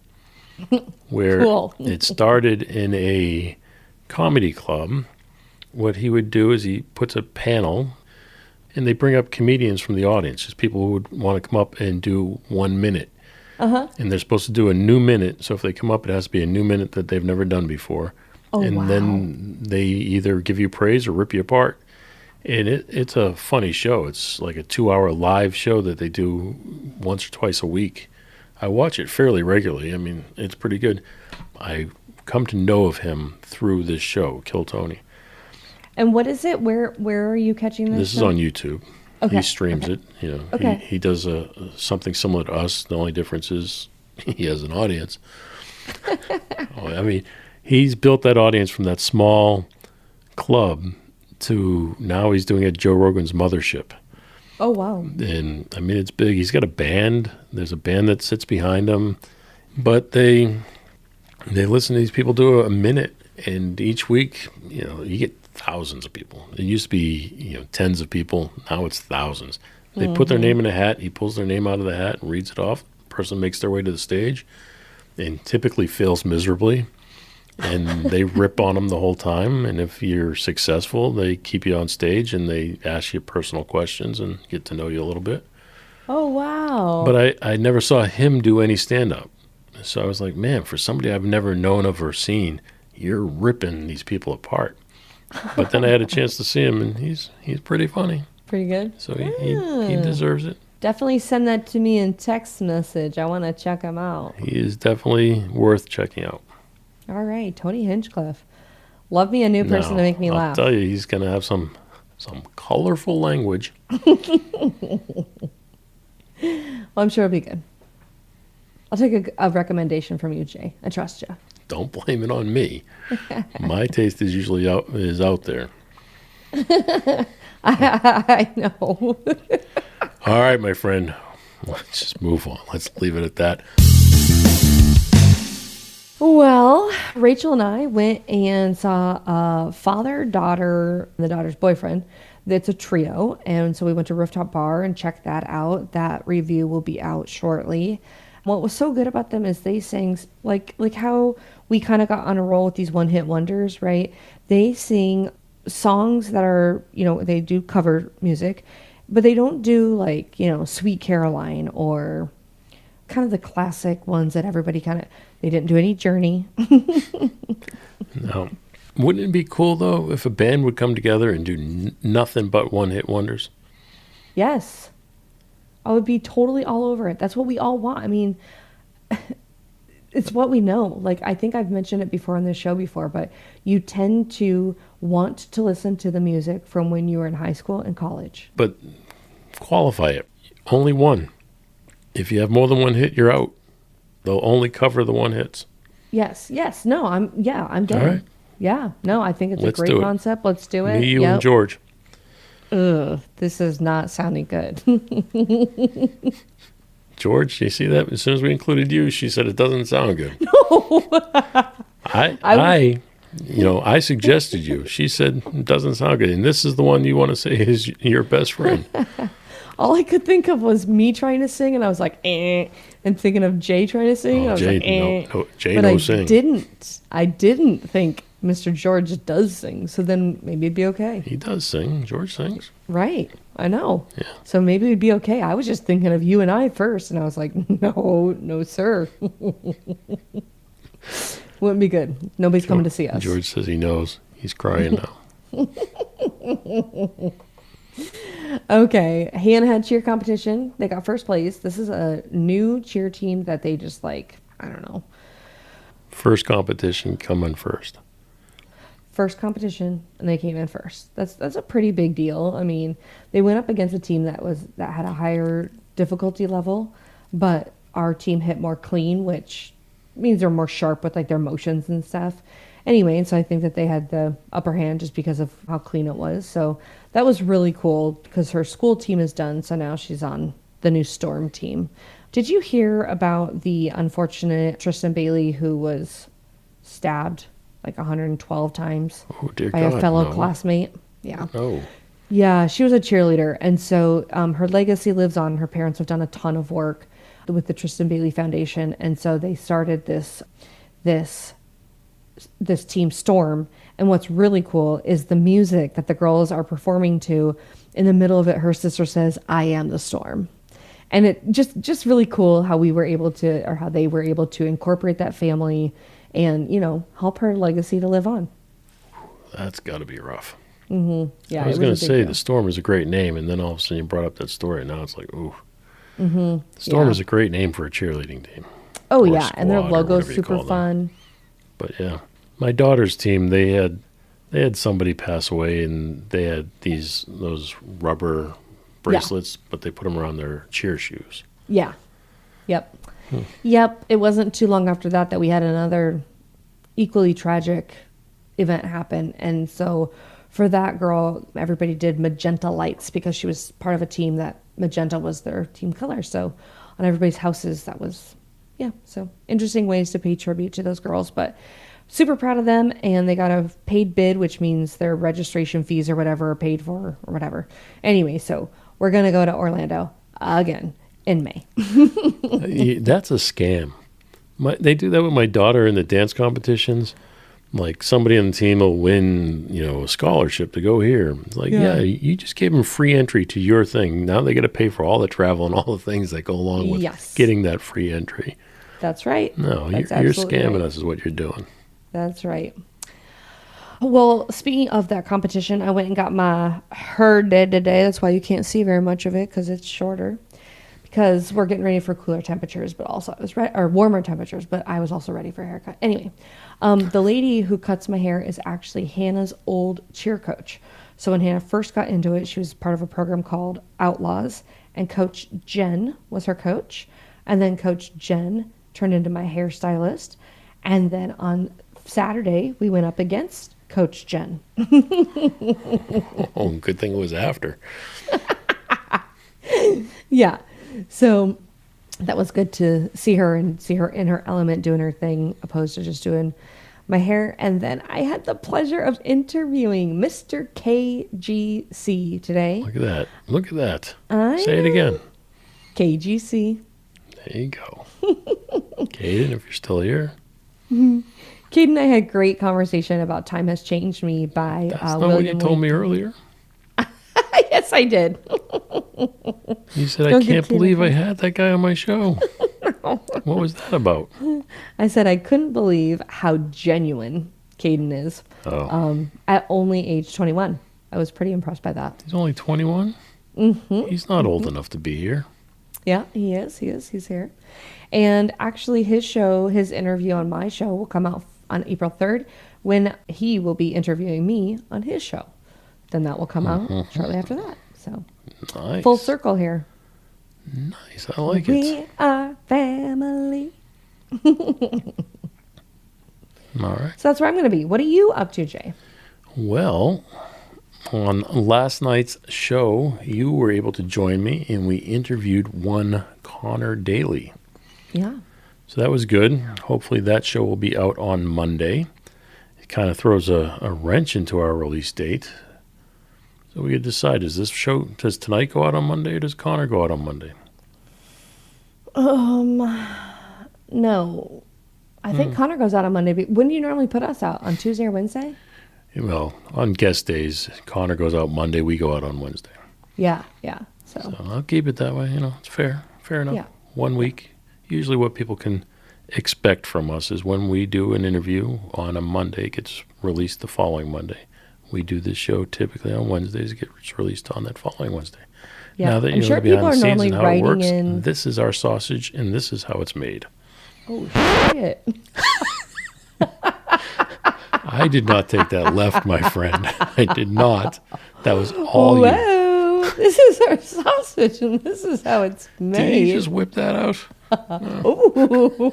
where Cool. it started in a comedy club. What he would do is he puts a panel, and they bring up comedians from the audience, just people who would want to come up and do 1 minute. And they're supposed to do a new minute. So if they come up, it has to be a new minute that they've never done before. Oh, and wow. then they either give you praise or rip you apart. And it's a funny show. It's like a 2-hour live show that they do once or twice a week. I watch it fairly regularly. I mean, it's pretty good. I come to know of him through this show, Kill Tony. And what is it? Where are you catching this? This is on YouTube. Okay. He streams it. You know, Okay. he does something similar to us. The only difference is he has an audience. I mean, he's built that audience from that small club to now he's doing it at Joe Rogan's mothership. Oh, wow. And I mean, it's big. He's got a band. There's a band that sits behind him, but they listen to these people do a minute, and each week, you know, you get thousands of people. It used to be, you know, tens of people. Now it's thousands. They put their name in a hat. He pulls their name out of the hat and reads it off. The person makes their way to the stage and typically fails miserably. And they rip on them the whole time. And if you're successful, they keep you on stage and they ask you personal questions and get to know you a little bit. Oh, wow. But I never saw him do any stand-up. So I was like, man, for somebody I've never known of or seen, you're ripping these people apart. But then I had a chance to see him, and he's pretty funny. Pretty good. So he deserves it. Definitely send that to me in text message. I want to check him out. He is definitely worth checking out. All right, Tony Hinchcliffe. Love me a new person to make me laugh. I'll tell you, he's going to have some colorful language. Well, I'm sure it'll be good. I'll take a recommendation from you, Jay. I trust you. Don't blame it on me. My taste is usually out there. I know. All right, my friend. Let's just move on. Let's leave it at that. Well, Rachel and I went and saw a father-daughter, the daughter's boyfriend. It's a trio. And so we went to Rooftop Bar and checked that out. That review will be out shortly. What was so good about them is they sang, like how we kind of got on a roll with these one-hit wonders, right? They sing songs that are, you know, they do cover music, but they don't do like, you know, Sweet Caroline or kind of the classic ones that everybody kind of, they didn't do any Journey. No. Wouldn't it be cool, though, if a band would come together and do nothing but one-hit wonders? Yes. I would be totally all over it. That's what we all want. I mean, it's what we know. Like, I think I've mentioned it before on this show before, but you tend to want to listen to the music from when you were in high school and college. But qualify it. Only one. If you have more than one hit, you're out. They'll only cover the one hits. Yes. No, I'm down. All right. Yeah. No, I think it's Let's a do great it. concept. Let's do it. Me, you, and George. Ugh, this is not sounding good. George, you see that? As soon as we included you, she said it doesn't sound good. No. I I suggested you. She said, it doesn't sound good. And this is the one you want to say is your best friend. All I could think of was me trying to sing, and I was like, and thinking of Jay trying to sing. I was Jay, like, no, Jay but no I sing. I didn't think Mr. George does sing, so then maybe it'd be okay. He does sing. George sings. Right, I know. Yeah. So maybe it'd be okay. I was just thinking of you and I first, and I was like, no, sir. Wouldn't be good. Nobody's coming to see us. George says he knows. He's crying now. Okay, Hannah cheer competition. They got first place. This is a new cheer team that they just I don't know. First competition coming first. First competition, and they came in first. That's a pretty big deal. I mean, they went up against a team that had a higher difficulty level, but our team hit more clean, which means they're more sharp with their motions and stuff. Anyway, and so I think that they had the upper hand just because of how clean it was. So that was really cool because her school team is done. So now she's on the new Storm team. Did you hear about the unfortunate Tristan Bailey who was stabbed 112 times by a fellow classmate? Yeah. Oh. Yeah, she was a cheerleader. And so her legacy lives on. Her parents have done a ton of work with the Tristan Bailey Foundation. And so they started this team Storm. And what's really cool is the music that the girls are performing to. In the middle of it, her sister says, "I am the storm." And it just really cool how we were able to, or how they were able to incorporate that family and, help her legacy to live on. That's got to be rough. Mm-hmm. Yeah, I was going to say the Storm is a great name, and then all of a sudden you brought up that story, and now it's like, ooh. Mm-hmm. Storm is a great name for a cheerleading team. Oh, yeah, and their logo's super fun. But yeah, my daughter's team, they had somebody pass away, and they had those rubber bracelets, but they put them around their cheer shoes. Yeah. Yep. Yep. It wasn't too long after that we had another equally tragic event happen. And so for that girl, everybody did magenta lights because she was part of a team that magenta was their team color. So on everybody's houses, that was, so interesting ways to pay tribute to those girls. But super proud of them, and they got a paid bid, which means their registration fees or whatever are paid for or whatever. Anyway, so we're going to go to Orlando again in May. That's a scam. They do that with my daughter in the dance competitions. Somebody on the team will win, a scholarship to go here. It's you just gave them free entry to your thing. Now they got to pay for all the travel and all the things that go along with getting that free entry. That's right. No, you're scamming us is what you're doing. That's right. Well, speaking of that competition, I went and got my hair did today. That's why you can't see very much of it because it's shorter. Because we're getting ready for cooler temperatures, but also I was warmer temperatures, but I was also ready for a haircut. Anyway, the lady who cuts my hair is actually Hannah's old cheer coach. So when Hannah first got into it, she was part of a program called Outlaws, and Coach Jen was her coach. And then Coach Jen turned into my hairstylist. And then on Saturday, we went up against Coach Jen. Oh, good thing it was after. Yeah. So that was good to see her and see her in her element doing her thing opposed to just doing my hair. And then I had the pleasure of interviewing Mr. KGC today. Look at that. Look at that. Say it again. KGC. There you go. Caden, if you're still here. Kate and I had a great conversation about Time Has Changed Me by That's not William what you told me earlier. Yes, I did. You said, I can't believe I had that guy on my show. What was that about? I said I couldn't believe how genuine Caden is. At only age 21. I was pretty impressed by that. He's only 21? Mm-hmm. He's not old enough to be here. Yeah, he is. He's here. And actually his interview on my show will come out on April 3rd when he will be interviewing me on his show. Then that will come out shortly after that. So nice. Full circle here. Nice. I like it. We are family. All right. So that's where I'm going to be. What are you up to, Jay? Well, on last night's show, you were able to join me, and we interviewed one Connor Daly. Yeah. So that was good. Hopefully that show will be out on Monday. kind of throws a wrench into our release date. So we could decide, does tonight go out on Monday or does Connor go out on Monday? No. I think Connor goes out on Monday. But when do you normally put us out? On Tuesday or Wednesday? Well, on guest days, Connor goes out Monday, we go out on Wednesday. Yeah. So I'll keep it that way. It's fair enough. Yeah. 1 week. Usually what people can expect from us is when we do an interview on a Monday, it gets released the following Monday. We do this show typically on Wednesdays, it gets released on that following Wednesday. Yeah. Now that I'm you know sure the behind people the are scenes normally and how it writing works, in. this is our sausage and this is how it's made. Oh, shit. I did not take that left, my friend. I did not. That was all you. Whoa. This is our sausage and this is how it's made. Did you just whip that out? Ooh.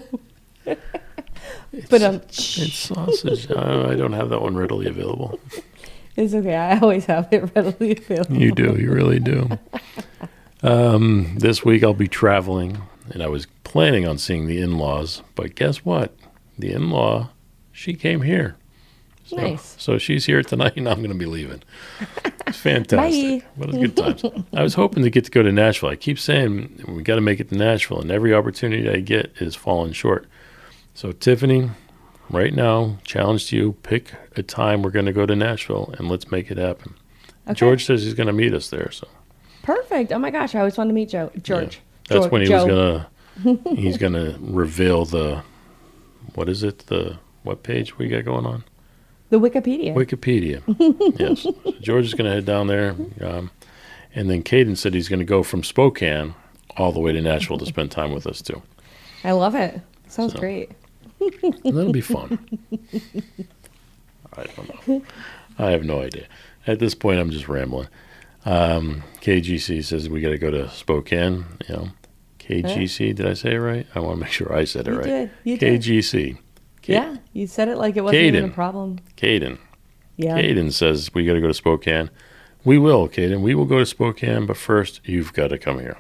But It's sausage. I don't have that one readily available. It's okay. I always have it readily available. You do. You really do. This week I'll be traveling, and I was planning on seeing the in-laws, but guess what? The in-law, she came here. Nice. So she's here tonight, and I'm going to be leaving. It's fantastic. Bye. What a good times. I was hoping to get to go to Nashville. I keep saying we got to make it to Nashville, and every opportunity I get is falling short. So Tiffany, right now, challenge to you, pick a time we're going to go to Nashville, and let's make it happen. Okay. George says he's going to meet us there. So Perfect. Oh my gosh, I always wanted to meet George. that's when he was Joe. he's going to reveal what is it? What page we got going on? The Wikipedia. Wikipedia. Yes. So George is going to head down there. And then Caden said he's going to go from Spokane all the way to Nashville to spend time with us too. I love it. Sounds great. That'll be fun. I don't know. I have no idea. At this point, I'm just rambling. KGC says we got to go to Spokane. KGC, did I say it right? I want to make sure I said it You right. did. You did. KGC. Yeah, you said it like it wasn't even a problem. Caden. Yeah. Caden says we got to go to Spokane. We will, Caden. We will go to Spokane, but first you've got to come here.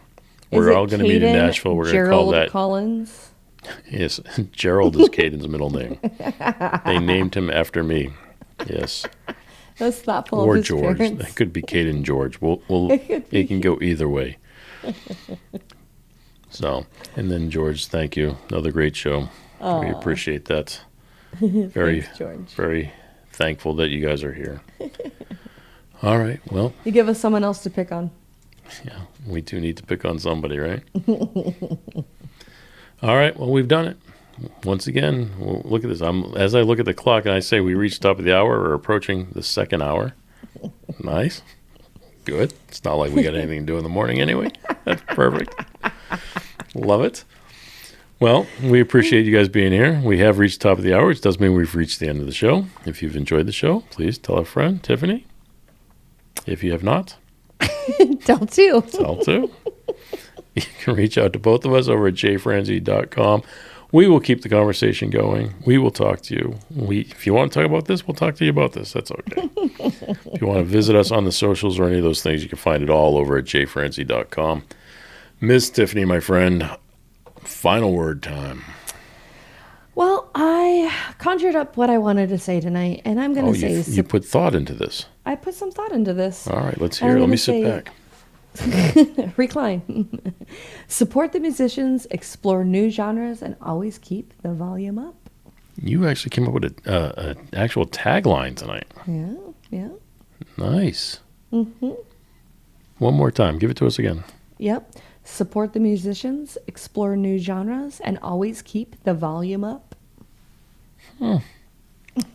We're all going to meet in Nashville. We're going to call that Collins. Yes, Gerald is Caden's middle name. They named him after me. Yes, That's thoughtful or of his George. parents. It could be Caden George. It can go either way. So, and then George, thank you. Another great show. We appreciate that. Very, Thanks, George. very thankful that you guys are here. All right. Well, You give us someone else to pick on. yeah, we do need to pick on somebody, right? All right. Well, we've done it. Once again, look at this. As I look at the clock and I say we reached the top of the hour, we're approaching the second hour. Nice. Good. It's not like we got anything to do in the morning anyway. That's perfect. Love it. Well, we appreciate you guys being here. We have reached the top of the hour, which does mean we've reached the end of the show. If you've enjoyed the show, please tell a friend, Tiffany. If you have not, Tell two. tell two. You can reach out to both of us over at jfranzi.com. We will keep the conversation going. We will talk to you. If you want to talk about this, we'll talk to you about this. That's okay. If you want to visit us on the socials or any of those things, you can find it all over at jfranzi.com. Miss Tiffany, my friend, final word time. Well, I conjured up what I wanted to say tonight, and I'm going to say... You put thought into this. I put some thought into this. All right, let's hear it. Let me sit back. Recline. Support the musicians, explore new genres, and always keep the volume up. You actually came up with an actual tagline tonight. Yeah. Nice. Mm-hmm. One more time. Give it to us again. Yep. Support the musicians, explore new genres, and always keep the volume up.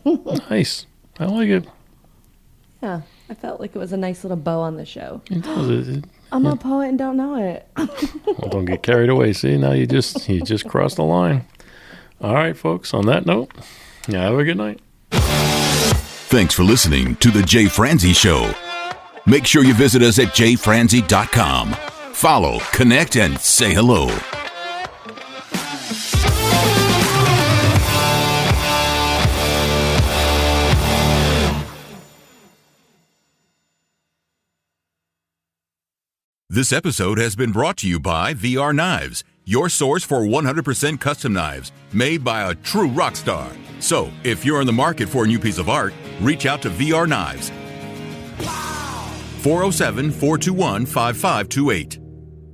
Nice. I like it. Yeah. I felt like it was a nice little bow on the show. It does. I'm a poet and don't know it. Well, don't get carried away. See, now you just crossed the line. All right, folks. On that note, have a good night. Thanks for listening to The Jay Franzi Show. Make sure you visit us at jfranzi.com. Follow, connect, and say hello. This episode has been brought to you by VR Knives, your source for 100% custom knives made by a true rock star. So, if you're in the market for a new piece of art, reach out to VR Knives. 407-421-5528.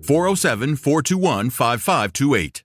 407-421-5528.